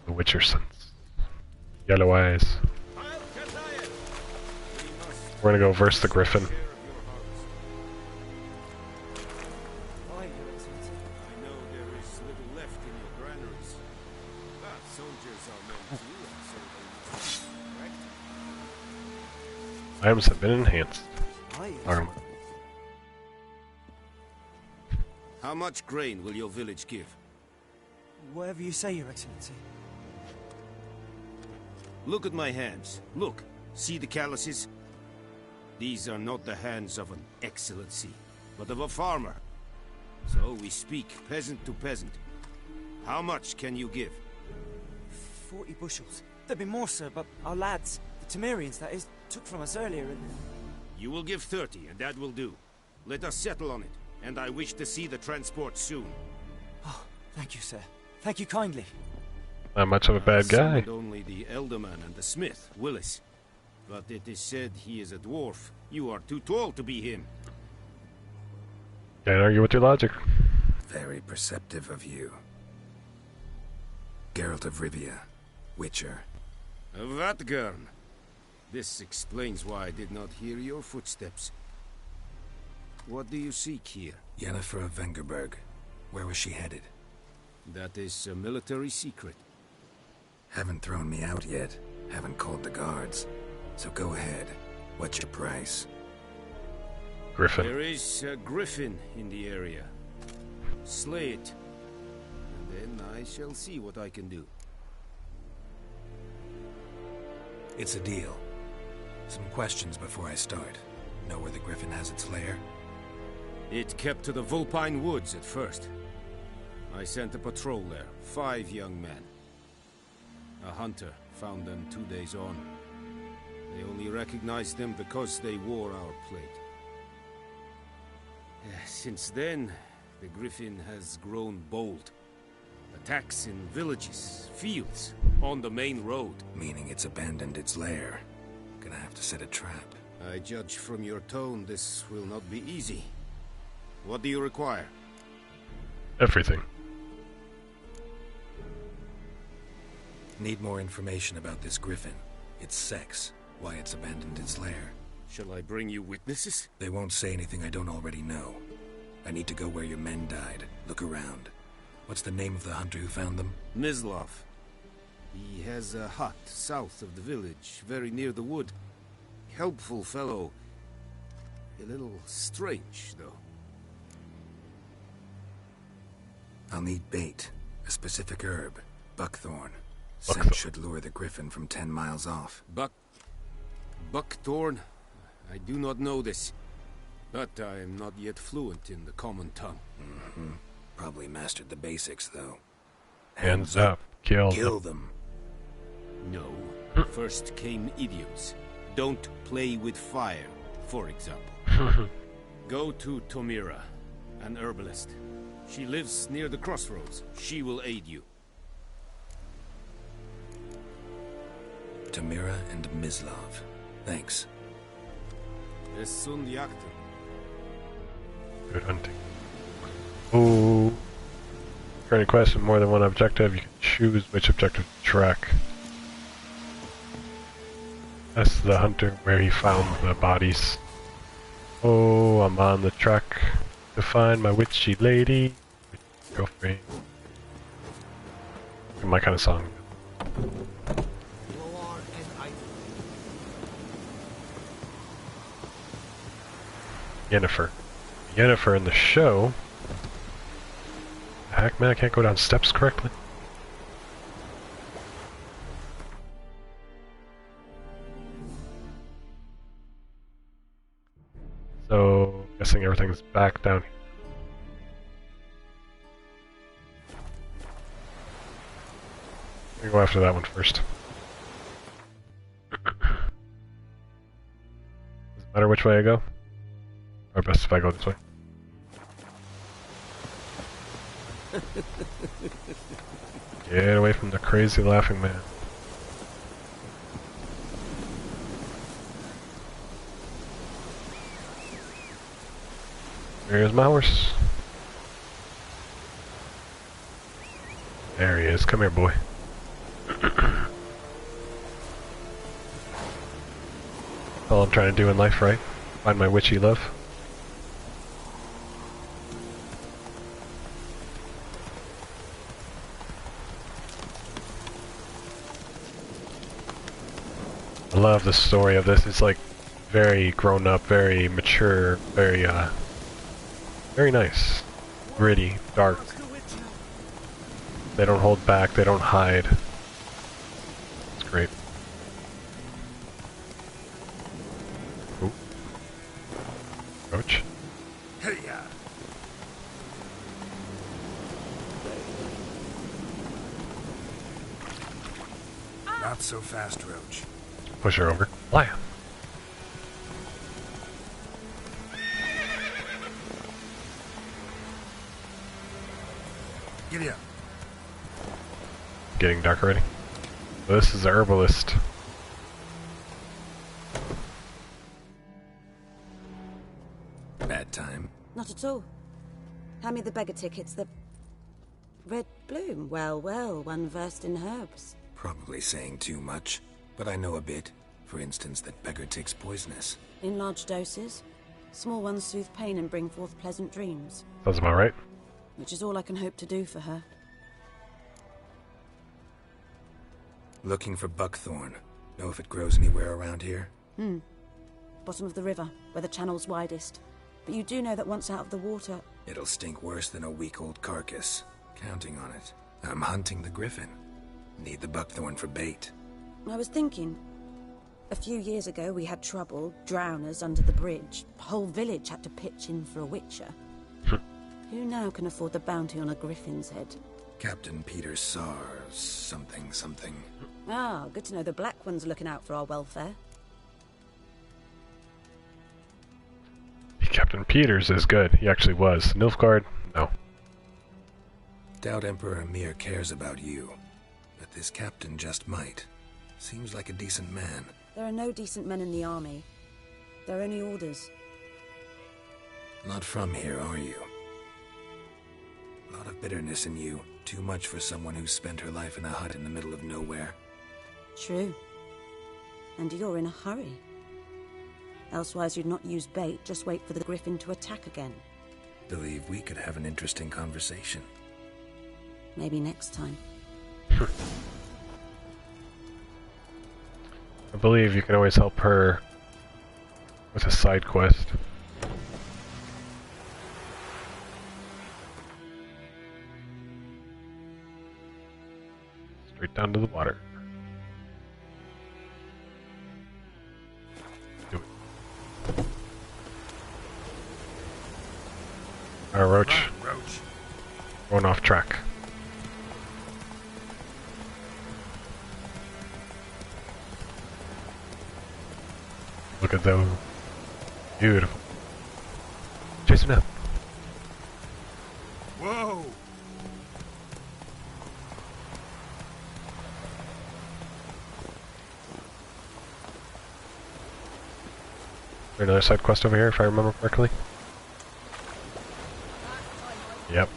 The Witcher sons. Yellow eyes. We're gonna go verse the Griffin. Items have been enhanced. How much grain will your village give? Whatever you say, Your Excellency. Look at my hands. Look. See the calluses? These are not the hands of an excellency, but of a farmer. So we speak peasant to peasant. How much can you give? 40 bushels. There'd be more, sir, but our lads, the Temerians, that is, took from us earlier and... You will give 30, and that will do. Let us settle on it, and I wish to see the transport soon. Oh, thank you, sir. Thank you kindly. Not much of a bad guy. Summoned only the Elderman and the smith, Willis. But it is said he is a dwarf. You are too tall to be him. Can't argue with your logic. Very perceptive of you. Geralt of Rivia, Witcher. Vatgern. This explains why I did not hear your footsteps. What do you seek here? Yennefer of Vengerberg. Where was she headed? That is a military secret. Haven't thrown me out yet. Haven't called the guards. So go ahead. What's your price? Griffin. There is a griffin in the area. Slay it. And then I shall see what I can do. It's a deal. Some questions before I start. Know where the griffin has its lair? It kept to the Vulpine Woods at first. I sent a patrol there, 5 young men. A hunter found them 2 days on. They only recognized them because they wore our plate. Since then, the griffin has grown bold. Attacks in villages, fields, on the main road. Meaning it's abandoned its lair. Gonna have to set a trap. I judge from your tone this will not be easy. What do you require? Everything. Need more information about this griffin. Its sex, why it's abandoned its lair. Shall I bring you witnesses? They won't say anything I don't already know. I need to go where your men died. Look around. What's the name of the hunter who found them? Mislav. He has a hut south of the village, very near the wood. Helpful fellow. A little strange, though. I'll need bait. A specific herb. Buckthorn. Scent should lure the griffin from 10 miles off. Buckthorn? I do not know this. But I am not yet fluent in the common tongue. Probably mastered the basics, though. Hands up. Kill them. No. First came idioms. Don't play with fire, for example. Go to Tomira, an herbalist. She lives near the crossroads. She will aid you. Tomira and Mislav. Thanks. Es sunt jagten. Good hunting. Ooh. For any quest with more than one objective, you can choose which objective to track. That's the hunter where he found the bodies. Oh, I'm on the track to find my witchy lady. Girlfriend. My kind of song. Yennefer. Yennefer in the show. Heck, man, I can't go down steps correctly. So, guessing everything's back down here. I'm gonna go after that one first. Does it matter which way I go? Or best if I go this way. Get away from the crazy laughing man. There's my horse. There he is. Come here, boy. All I'm trying to do in life, right? Find my witchy love. I love the story of this. It's like very grown up, very mature, very very nice. Gritty, dark. They don't hold back, they don't hide. It's great. Ooh. Coach. so fast, Roach. Push her over. Blam. Giddy up. Getting dark already. This is the herbalist. Bad time. Not at all. Hand me the beggar tickets, the red bloom. Well, well, one versed in herbs. Probably saying too much, but I know a bit. For instance, that beggar tick's poisonous. In large doses. Small ones soothe pain and bring forth pleasant dreams. Sounds about right. Which is all I can hope to do for her. Looking for buckthorn. Know if it grows anywhere around here? Bottom of the river, where the channel's widest. But you do know that once out of the water... It'll stink worse than a week-old carcass. Counting on it. I'm hunting the griffin. Need the buckthorn for bait. I was thinking... A few years ago we had trouble, drowners under the bridge. The whole village had to pitch in for a witcher. Who now can afford the bounty on a griffin's head? Captain Peter Sars, something. Ah, good to know the Black One's looking out for our welfare. Captain Peters is good. He actually was. Nilfgaard? No. Doubt Emperor Emir cares about you. But this captain just might. Seems like a decent man. There are no decent men in the army. There are only orders. Not from here, are you? A lot of bitterness in you. Too much for someone who spent her life in a hut in the middle of nowhere. True. And you're in a hurry. Elsewise you'd not use bait, just wait for the griffin to attack again. Believe we could have an interesting conversation. Maybe next time. I believe you can always help her with a side quest. Straight down to the water. Do it. Alright, Roach. Going off track. Look at those. Beautiful. Chase him down. Whoa! There's another side quest over here, if I remember correctly. Yep.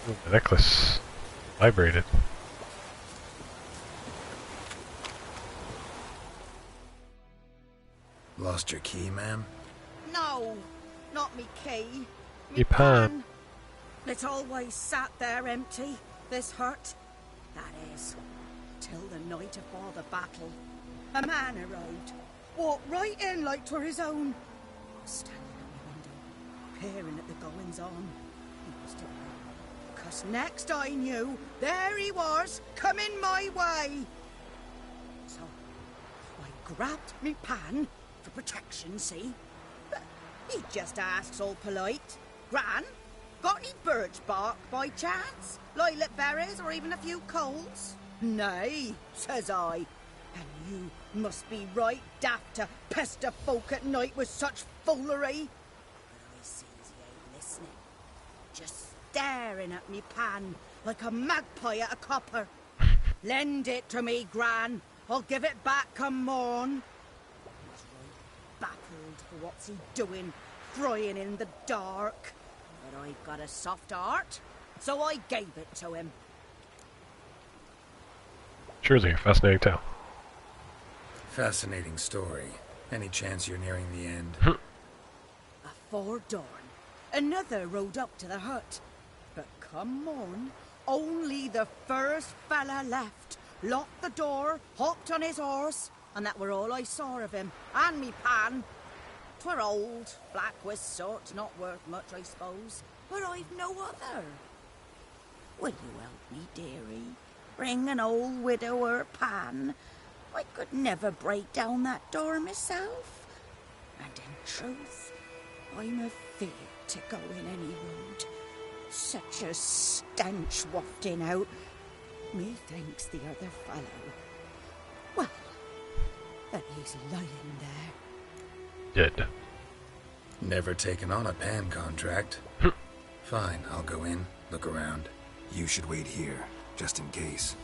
Ooh, the necklace vibrated. Lost your key, ma'am? No, not me key. Me pan. It's always sat there empty, this hut. That is, till the night afore the battle. A man arrived, walked right in like 'twere his own. Standing at my window, peering at the goings-on. He was to blame, 'cause next I knew, there he was, coming my way. So, I grabbed me pan, for protection, see? But he just asks all polite, Gran, got any birch bark by chance? Lilac berries or even a few coals? Nay, says I. And you must be right daft to pester folk at night with such foolery. But I sees he ain't listening. Just staring at me pan like a magpie at a copper. Lend it to me, Gran. I'll give it back come morn. Baffled for what's he doing, frying in the dark. But I've got a soft heart, so I gave it to him. Truly, a fascinating tale. Fascinating story. Any chance you're nearing the end? Afore dawn, another rode up to the hut. But come morn, only the first fella left. Locked the door, hopped on his horse, and that were all I saw of him, and me pan. 'Twere old, black with sort, not worth much, I suppose, but I've no other. Will you help me, dearie? Bring an old widower pan. I could never break down that door myself. And in truth, I'm afeard to go in any road. Such a stench wafting out. Methinks the other fellow. Well, that he's lying there. Dead. Never taken on a pan contract. Fine, I'll go in, look around. You should wait here, just in case.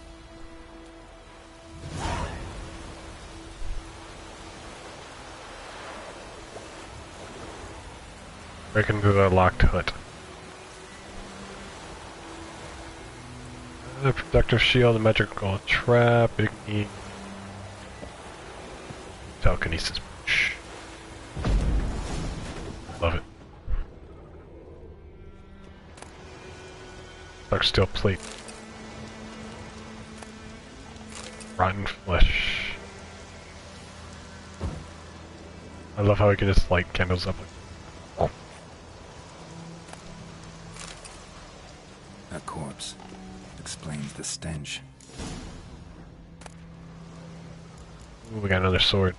Break into the locked hut. The protective shield, the magical trap, igni. Telekinesis. Shh. Love it. Dark steel plate. Rotten flesh. I love how we can just light candles up. Oh. A corpse. Explains the stench. Ooh, we got another sword.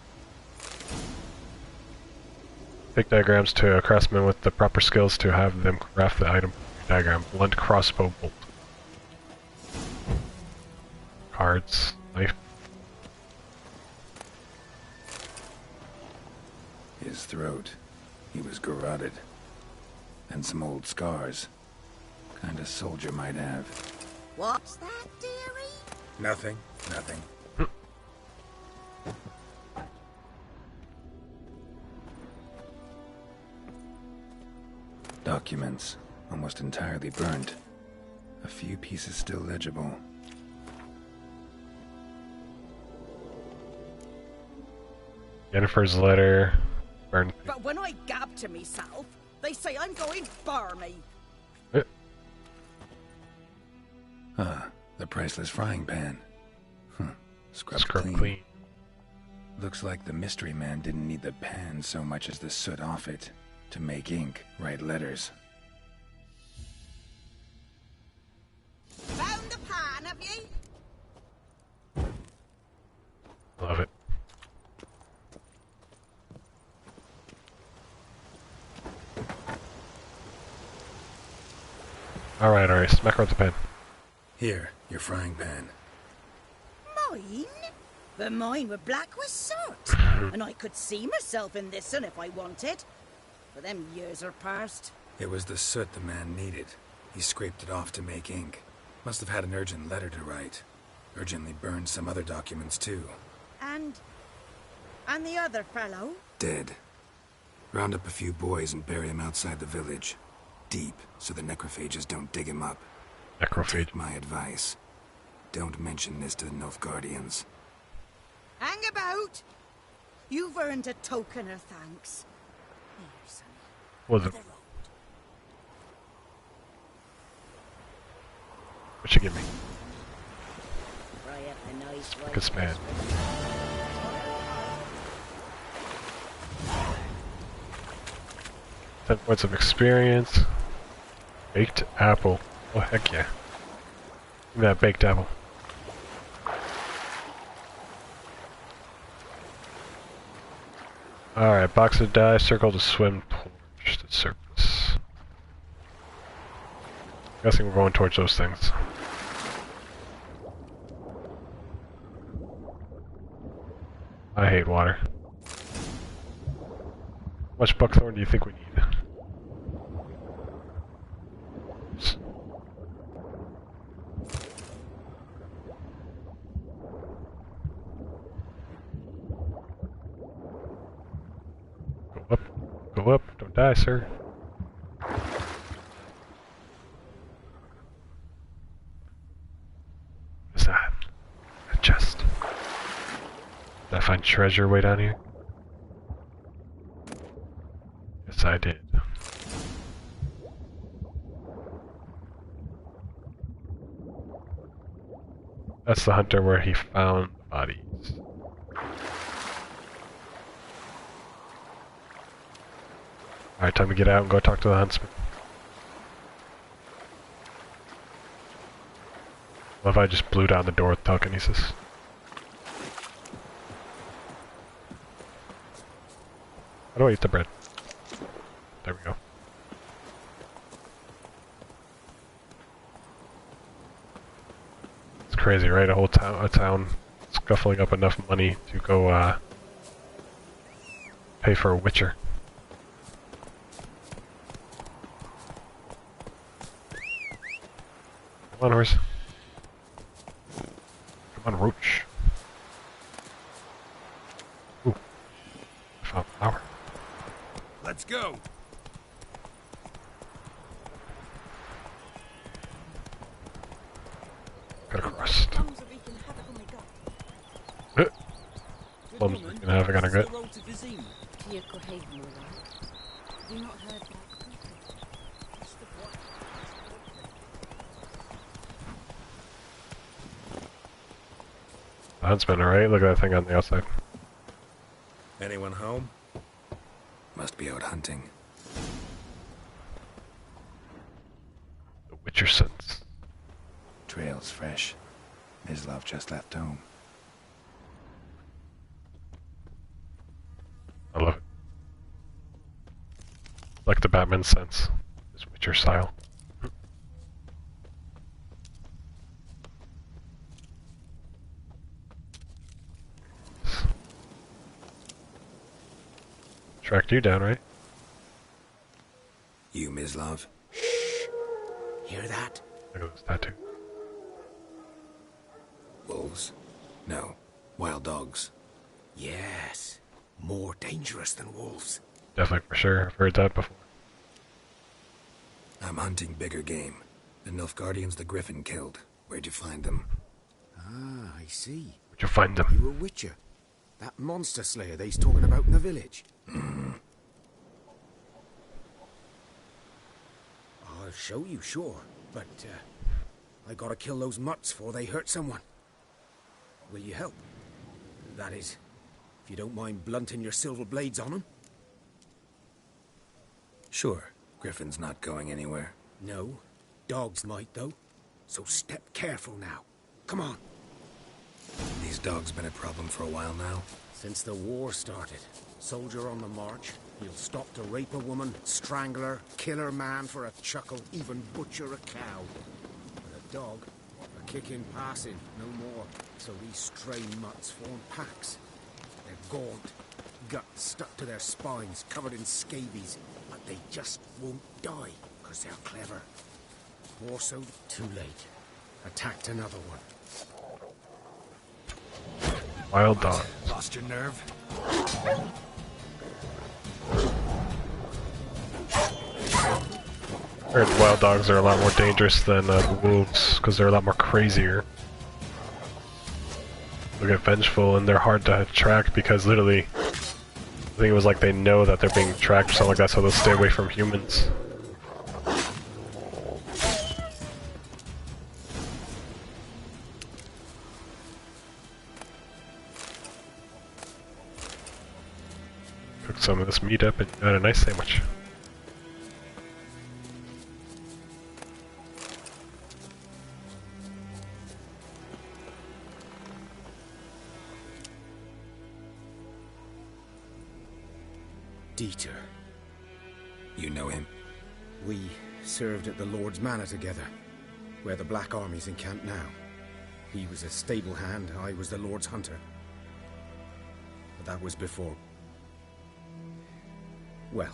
Take diagrams to a craftsman with the proper skills to have them craft the item diagram. Blunt crossbow bolt. Cards. Knife. His throat. He was garroted. And some old scars. Kind of soldier might have. What's that, dearie? Nothing. Nothing. Documents. Almost entirely burnt. A few pieces still legible. Jennifer's letter. Burned. But when I gab to myself, they say I'm going barmy. The priceless frying pan. Scrubbed Scrub clean. Looks like the mystery man didn't need the pan so much as the soot off it. To make ink, write letters. Found the pan, have you? Love it. Alright, smack her with the pen. Here, your frying pan. Mine? But mine were black with soot. And I could see myself in this one if I wanted. But them years are past. It was the soot the man needed. He scraped it off to make ink. Must have had an urgent letter to write. Urgently burned some other documents too. And the other fellow? Dead. Round up a few boys and bury him outside the village. Deep, so the necrophages don't dig him up. Necrophage. Take my advice. Don't mention this to the Nilfgaardians. Hang about! You've earned a token of thanks. Here, son. What'd you give me? Fry up the nice Good span. 10 points of experience. Baked apple. Oh, heck yeah. Give me that baked apple. Alright, box of dice, circle to swim towards the surface. Guessing we're going towards those things. I hate water. How much buckthorn do you think we need? Go up. Go up. Don't die, sir. What is that? A chest. Did I find treasure way down here? Yes, I did. That's the hunter where he found bodies. Alright, time to get out and go talk to the huntsman. Love I just blew down the door with telekinesis. How do I eat the bread? There we go. crazy, right? A town scuffling up enough money to go pay for a witcher. Come on, horse. Come on, roach. Ooh. I found a flower. Let's go. Got a crust. Plums we can have it on a gut. That's been alright. Look at that thing on the outside. Anyone home? Must be out hunting. The Witcher sense. Trail's fresh. Mislav just left home. I love it. Like the Batman sense. His Witcher style. Tracked you down, right? You, Mislav? Shh. Hear that? Look at this tattoo. Wolves? No. Wild dogs. Yes. More dangerous than wolves. Definitely, for sure. I've heard that before. I'm hunting bigger game. The Nilfgaardians the Griffin killed. Where'd you find them? Ah, I see. Where'd you find them? You a witcher. That monster slayer they's talking about in the village. I'll show you, sure. But, I gotta kill those mutts before they hurt someone. Will you help? That is, if you don't mind blunting your silver blades on them. Sure. Griffin's not going anywhere. No. Dogs might, though. So step careful now. Come on. These dogs been a problem for a while now? Since the war started. Soldier on the march. He'll stop to rape a woman, strangle her, kill her man for a chuckle, even butcher a cow. But a dog, a kick in passing, no more. So these stray mutts form packs. They're gaunt, guts stuck to their spines, covered in scabies. But they just won't die, because they're clever. Or so too late. Attacked another one. Wild dog. Lost your nerve? I heard wild dogs are a lot more dangerous than the wolves, because they're a lot more crazier. They get vengeful, and they're hard to track because literally, I think it was like they know that they're being tracked or something like that, so they'll stay away from humans. Cook some of this meat up and got a nice sandwich. Dieter. You know him? We served at the Lord's Manor together, where the Black Army's encamped now. He was a stable hand, I was the Lord's hunter. But that was before... well,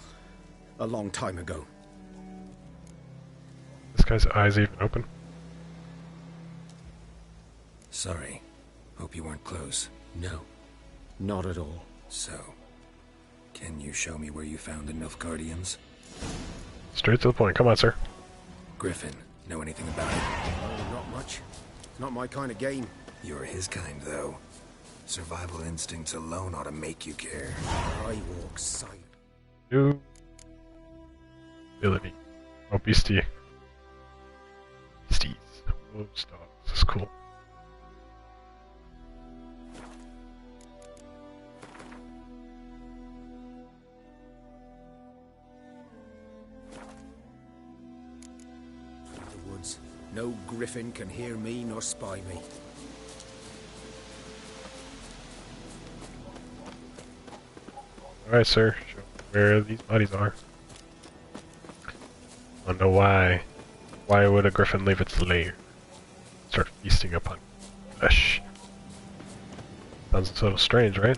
a long time ago. This guy's eyes even open? Sorry. Hope you weren't close. No, not at all. So, can you show me where you found the Nilfgaardians? Straight to the point. Come on, sir. Griffin, know anything about it? Oh, not much. It's not my kind of game. You're his kind, though. Survival instincts alone ought to make you care. I walk silent. New ability. Oh, beastie. Beasties. Wolves, dogs. This is cool. Through the woods, no griffin can hear me nor spy me. Alright, sir. Show me where these bodies are. I don't know why. Why would a griffin leave its lair? Start feasting upon you. flesh. Sounds a little strange, right?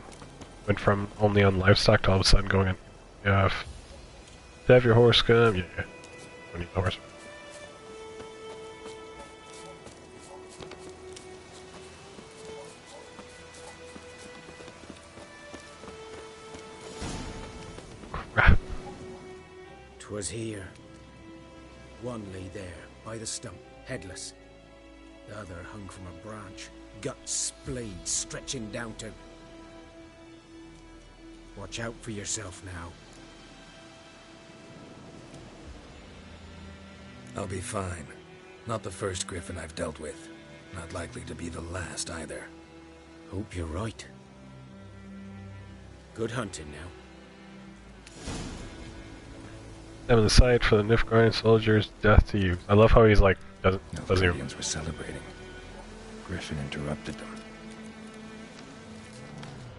Went from only on livestock to all of a sudden going in. Yeah, to have your horse come, yeah. Don't need the horse. Crap. 'Twas here. One lay there, by the stump, headless. The other hung from a branch, guts splayed, stretching down to... Watch out for yourself now. I'll be fine. Not the first griffin I've dealt with. Not likely to be the last either. Hope you're right. Good hunting now. Having the sight for the Nilfgaardian soldiers, death to you. I love how he's like, doesn't even... Nilfgaardians were celebrating. Griffin interrupted them.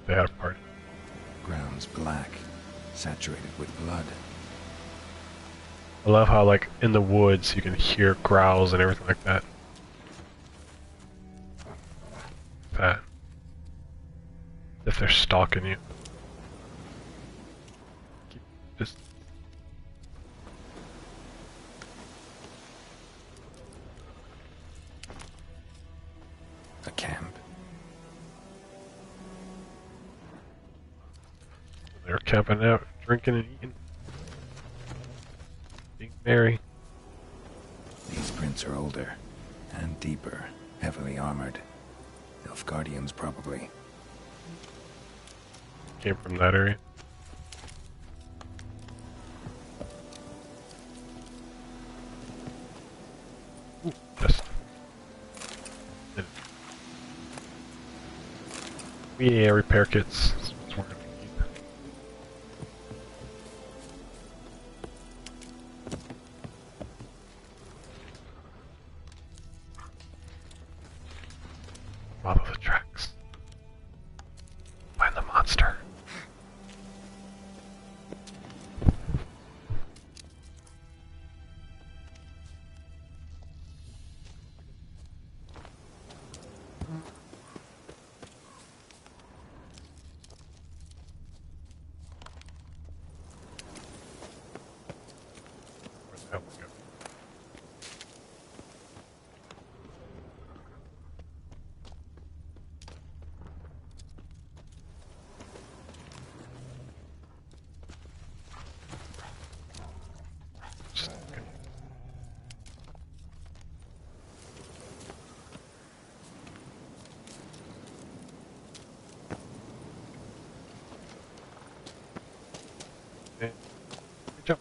They had a party. Ground's black, saturated with blood. I love how, like, in the woods you can hear growls and everything like that. That. If they're stalking you. Just... A camp. They're camping out, drinking and eating. Being merry. These prints are older and deeper, heavily armored. Nilfgaardians, probably. Came from that area. Ooh, yes. Yeah, repair kits. That's what we're gonna need. Follow the tracks. Find the monster. Where the hell did it go? Just okay. Okay. Good job.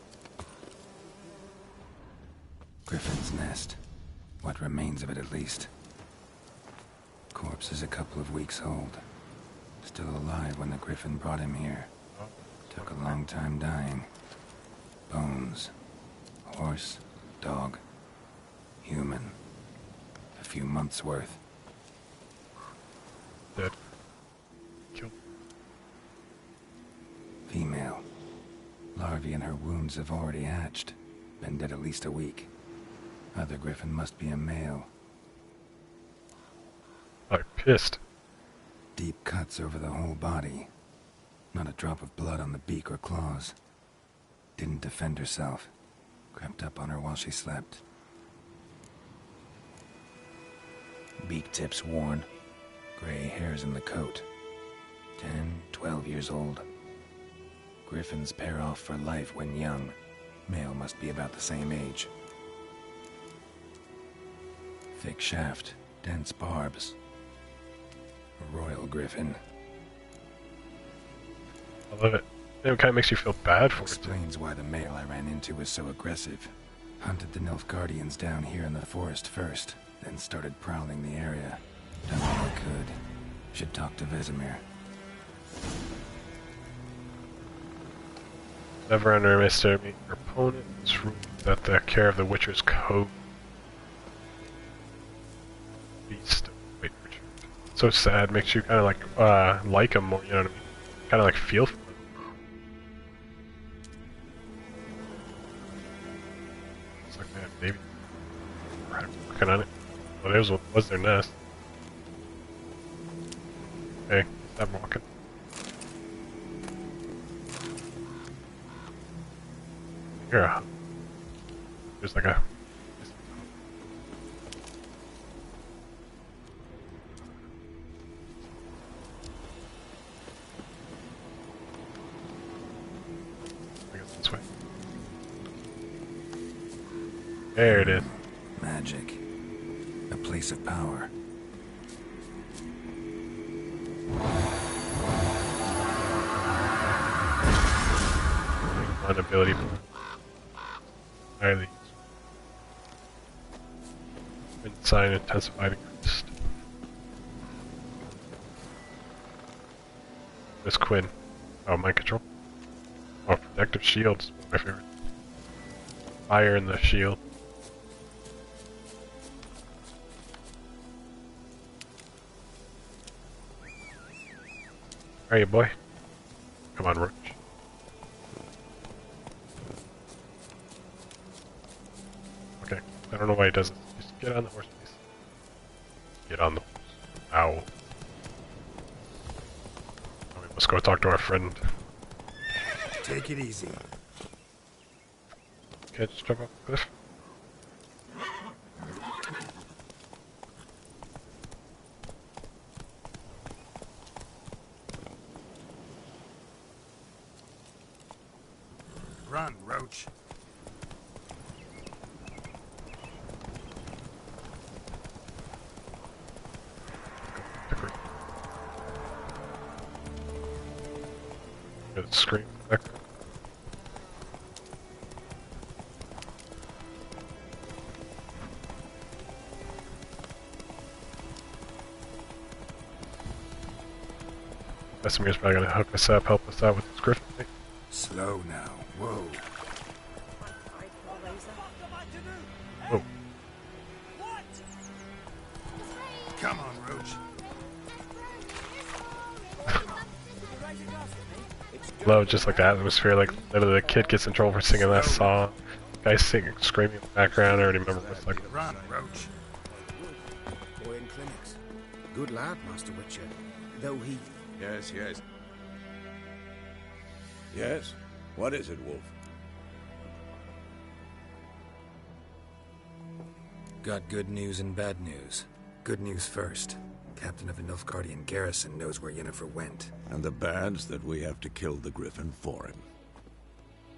Griffin's nest. What remains of it, at least. Corpse is a couple of weeks old. Still alive when the griffin brought him here. Took a long time dying. Bones. Horse. Dog. Human. A few months' worth. Dead. Killed. Female. Larvae in her wounds have already hatched. Been dead at least a week. Other griffin must be a male. I'm pissed. Deep cuts over the whole body. Not a drop of blood on the beak or claws. Didn't defend herself. Crept up on her while she slept. Beak tips worn. Gray hairs in the coat. 10, 12 years old. Griffins pair off for life when young. Male must be about the same age. Thick shaft, dense barbs. A royal griffin. I love it. It kind of makes you feel bad for it. Explains why the male I ran into was so aggressive. Hunted the Nilfgaardians down here in the forest first, then started prowling the area. Done all I could. Should talk to Vesemir. Never underestimate your opponent. It's ruled that the care of the Witcher's code. Beast. Wait, Richard. So sad. Makes you kind of like him more. You know what I mean? Kind of like feel for him. It's like, man, maybe. Right, working on it. Well, was their nest. Hey, stop walking. Here, there's like a. I guess this way. There it is. Magic. A place of power. One ability. Highly. Sign intensified increased. Miss Quinn. Oh, mind control. Oh, protective shields. My favorite. Fire in the shield. Are you, boy? Come on, Roach. Okay, I don't know why he doesn't. Just get on the horse, please. Get on the horse. Ow. Okay, let's go talk to our friend. Take it easy. Okay, just jump up the cliff. Run, Roach. Get a scream back. Vesemir's probably gonna hook us up, help us out with this griffin thing. Slow now. Whoa. Whoa. Come on, Roach. Love just like the atmosphere, like literally the kid gets in trouble for singing that song. Guys singing, screaming in the background. I already remember what's like. Run, Roach. Boy in clinics. Good lad, Master Witcher. Though he... Yes, yes. Yes? What is it, Wolf? Got good news and bad news. Good news first. Captain of the Nilfgaardian garrison knows where Yennefer went. And the bad's that we have to kill the Griffin for him.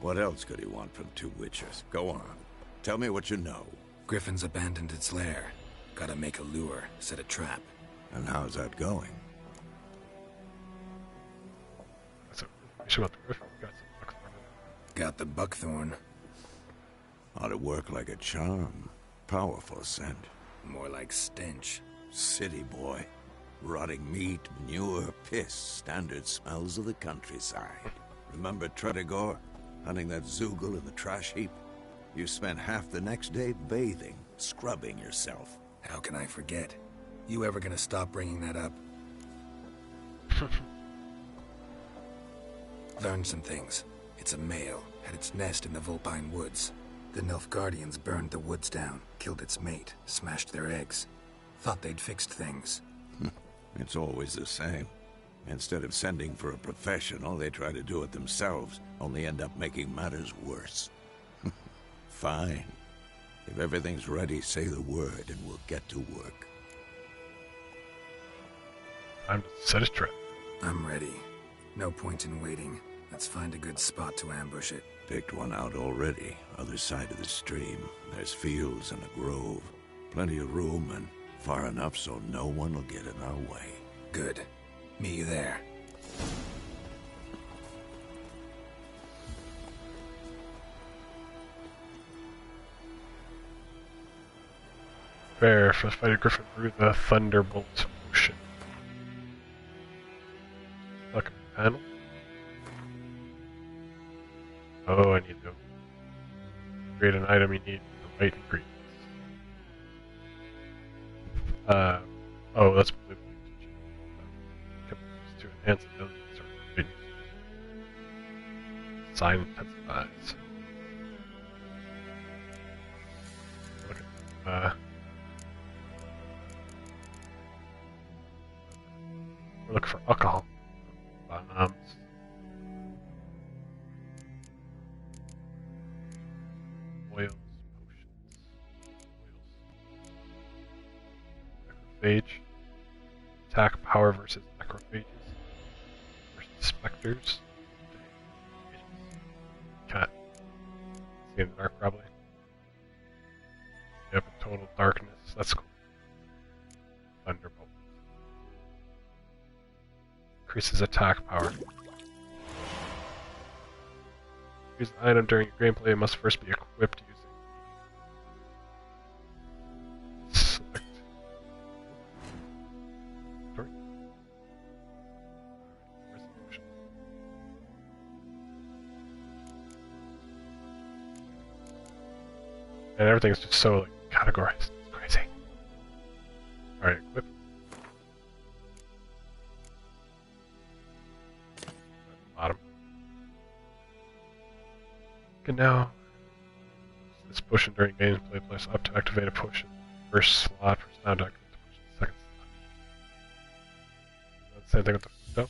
What else could he want from two witches? Go on. Tell me what you know. Griffin's abandoned its lair. Gotta make a lure, set a trap. And how's that going? That's information about the griffin. Got the buckthorn. Ought to work like a charm. Powerful scent. More like stench. City boy. Rotting meat, manure, piss. Standard smells of the countryside. Remember Tredegor? Hunting that Zoogle in the trash heap? You spent half the next day bathing, scrubbing yourself. How can I forget? You ever gonna stop bringing that up? Learned some things. It's a male, had its nest in the Vulpine Woods. The Nilfgaardians burned the woods down, killed its mate, smashed their eggs. Thought they'd fixed things. It's always the same. Instead of sending for a professional, they try to do it themselves, only end up making matters worse. Fine. If everything's ready, say the word and we'll get to work. I'm set a trap. I'm ready. No point in waiting. Let's find a good spot to ambush it. Picked one out already. Other side of the stream. There's fields and a grove. Plenty of room and far enough so no one will get in our way. Good. Meet you there. Fair for the fight of Griffin through the Thunderbolt Ocean. Look, panel. Oh, I need to create an item. You need the right ingredients. Oh, that's blue. To enhance abilities or ingredients. Sign intensifies. Look at We're looking for alcohol. Bombs. Oils, potions, oils. Macrophage. Attack power versus macrophages. Versus specters. Cat. See in the dark probably. Yep, total darkness. That's cool. Thunderbolt. Increases attack power. Use the item during your gameplay. It must first be equipped using select. Sorry. Where's the motion? And everything's just so like categorized. It's crazy. Alright, equip. Bottom. Okay, now this potion during gameplay place up to activate a potion. First slot, first time to activate the potion, second slot. Same thing with the food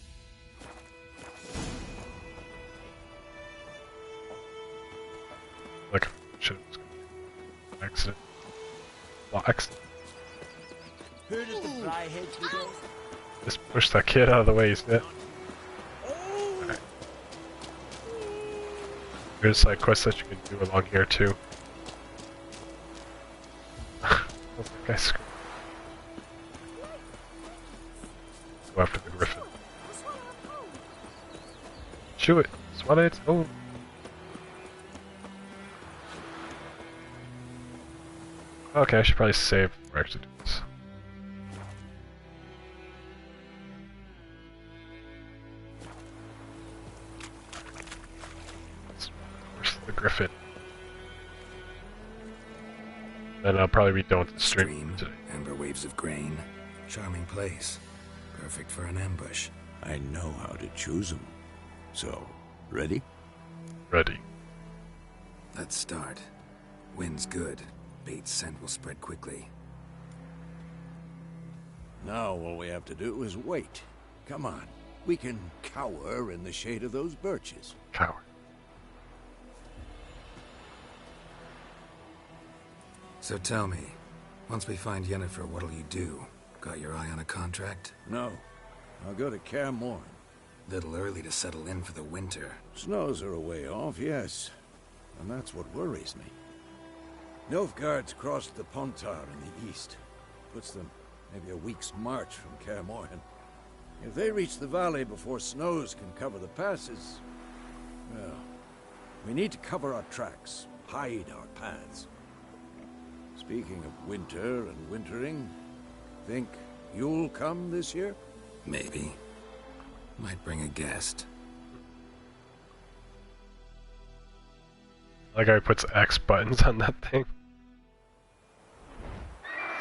like should have just accident. Well, accident. Who does the dry head today? Just push that kid out of the way, you see it? Right. There's like quests that you can do along here too. That guy's screwed. Go after the griffin. Shoot it! Swat it! Oh! Okay, I should probably save before I actually do this. Where's the griffin? Then I'll probably be done with the stream today. Amber waves of grain. Charming place. Perfect for an ambush. I know how to choose them. So, ready? Ready. Let's start. Wind's good. Bait's scent will spread quickly. Now all we have to do is wait. Come on. We can cower in the shade of those birches. Cower. So tell me, once we find Yennefer, what'll you do? Got your eye on a contract? No. I'll go to Kaer Morhen. Little early to settle in for the winter. Snows are a way off, yes. And that's what worries me. Nilfgaard's crossed the Pontar in the east. Puts them maybe a week's march from Kaer Morhen. If they reach the valley before snows can cover the passes, well, we need to cover our tracks, hide our paths. Speaking of winter and wintering, think you'll come this year? Maybe. Might bring a guest. Like how he puts X buttons on that thing.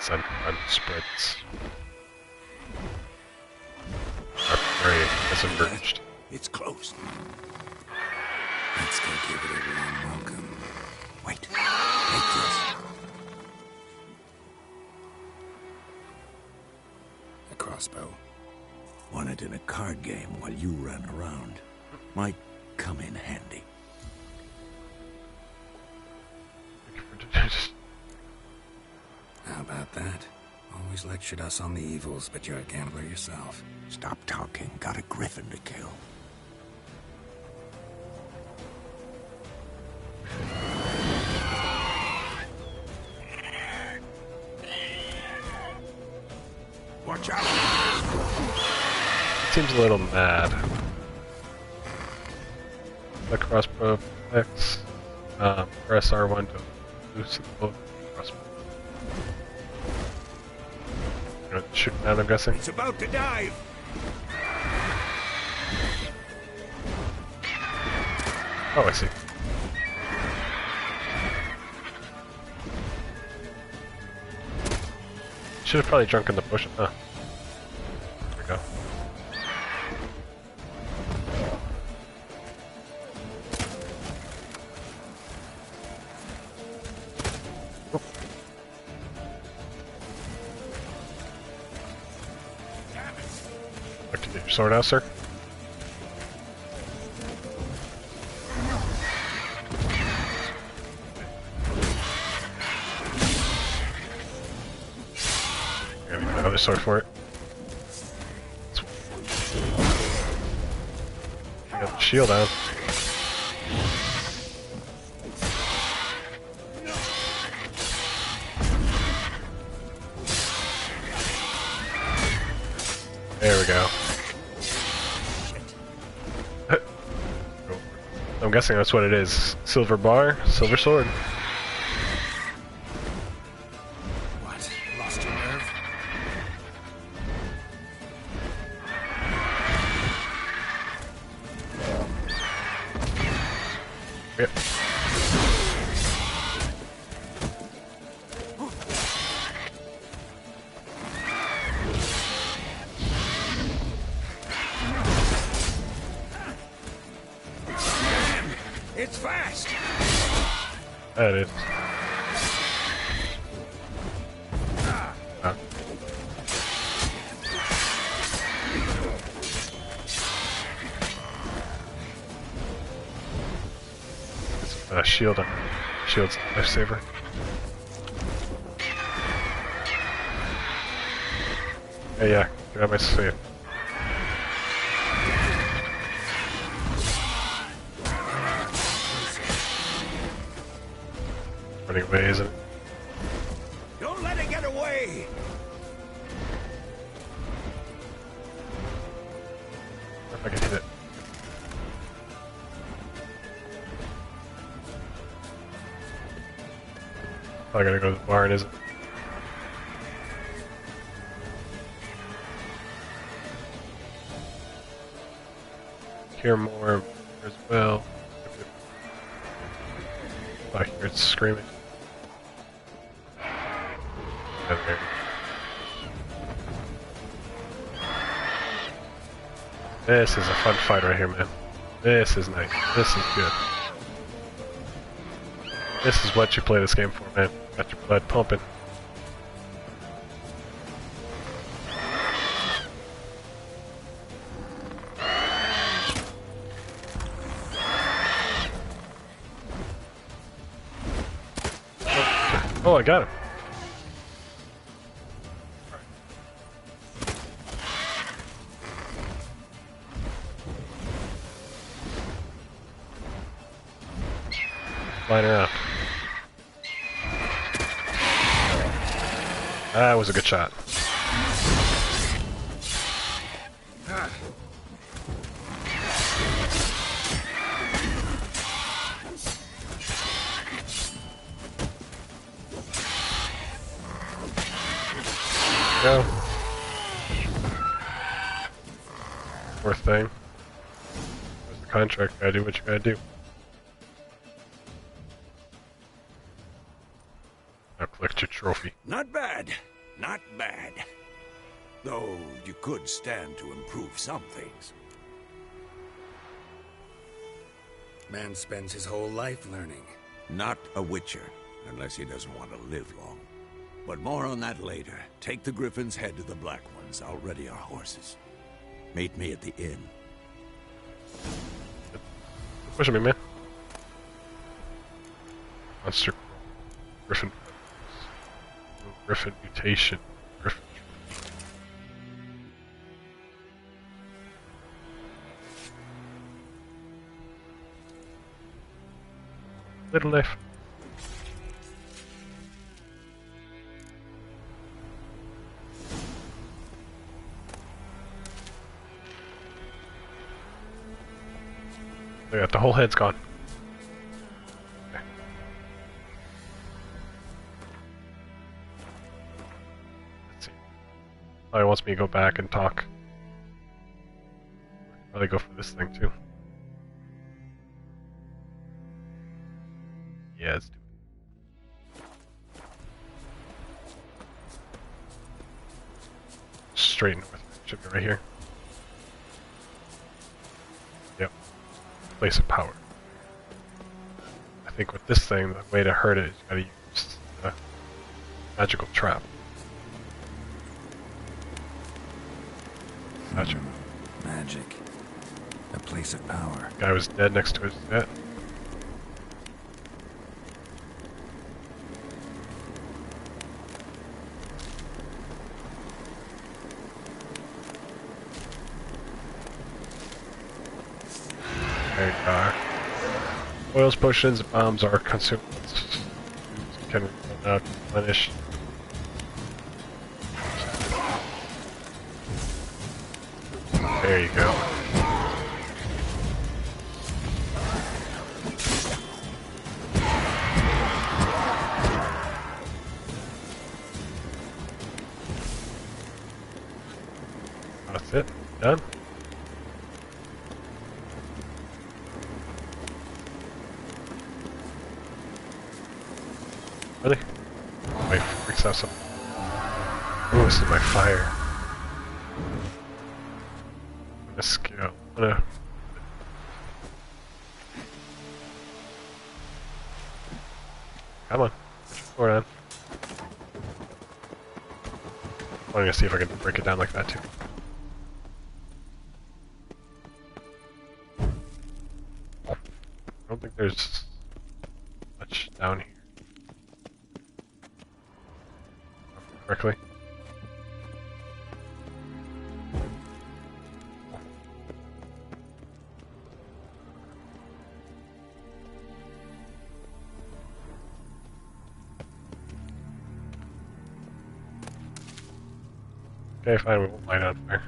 Send spreads. Our prey has emerged. It's close. Let's go give it a warm welcome. Wait. Take this. A crossbow. Won it in a card game while you ran around. Might come in handy. How about that? Always lectured us on the evils, but you're a gambler yourself. Stop talking. Got a griffin to kill. Watch out! It seems a little mad. The crossbow X. Press R1 to loosen the crossbow. You're not shooting that, I'm guessing? It's about to dive! Oh, I see. Should have probably drunk in the bush. Huh. There we go. Like to get your sword out, sir? I need another sword for it. I got the shield out. There we go. I'm guessing that's what it is. Silver bar, silver sword. What? Lost your nerve? Yep. It's fast! That is. Shield on. Shield's lifesaver. Hey, yeah, grab my sleeve. Running away, isn't it? Don't let it get away! If I can hit it. I gotta go to the barn, is it? Hear more as well. I hear it screaming. Okay. This is a fun fight right here, man. This is nice. This is good. This is what you play this game for, man. Got your blood pumping. Oh, I got him. Flying around. That was a good shot. Go. Poor thing. There's the contract. Gotta do what you gotta do. Now collect your trophy. Not bad. Not bad. Though you could stand to improve some things. Man spends his whole life learning. Not a witcher, unless he doesn't want to live long. But more on that later. Take the Griffin's head to the Black Ones. I'll ready our horses. Meet me at the inn. Pushing me, man. Monster. Griffin. Griffin mutation. Griffin. Little life. The whole head's gone. Okay. Let's see. Probably wants me to go back and talk. Probably go for this thing too. Yeah, let's do it. Straight north. Should be right here. Yep. Place of power. I think with this thing, the way to hurt it is you gotta use the magical trap. Gotcha. magic. A place of power. Guy was dead next to his set. There you are. Oils, potions, bombs are consumed. Can run out, replenish. There you go. That's it. Done. Really? My freaks out some. Oh, this is my fire. Let's go. Come on. Put your sword on. I'm gonna see if I can break it down like that too. I don't think there's much down here. Correctly. Okay, fine, we won't light on fire.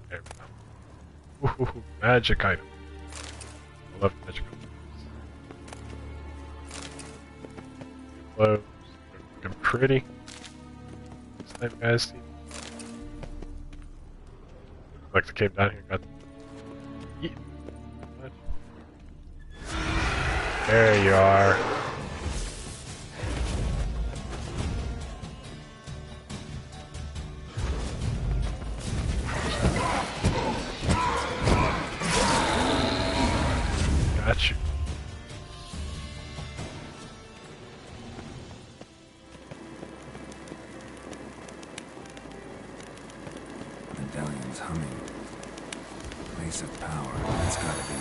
There we go. Ooh, magic item. I love magic items. Clothes. Looking pretty. This time, guys. See. Looks like the cave down here got eaten. There you are. Got you. Medallion's humming. Place of power. That's gotta be.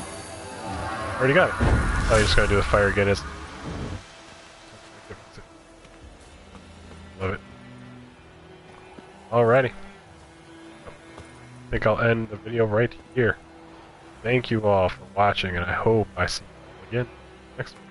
Already got it. Oh, you just gotta do the fire again. It's love it. Alrighty. I think I'll end the video right here. Thank you all for watching, and I hope I see you again next week.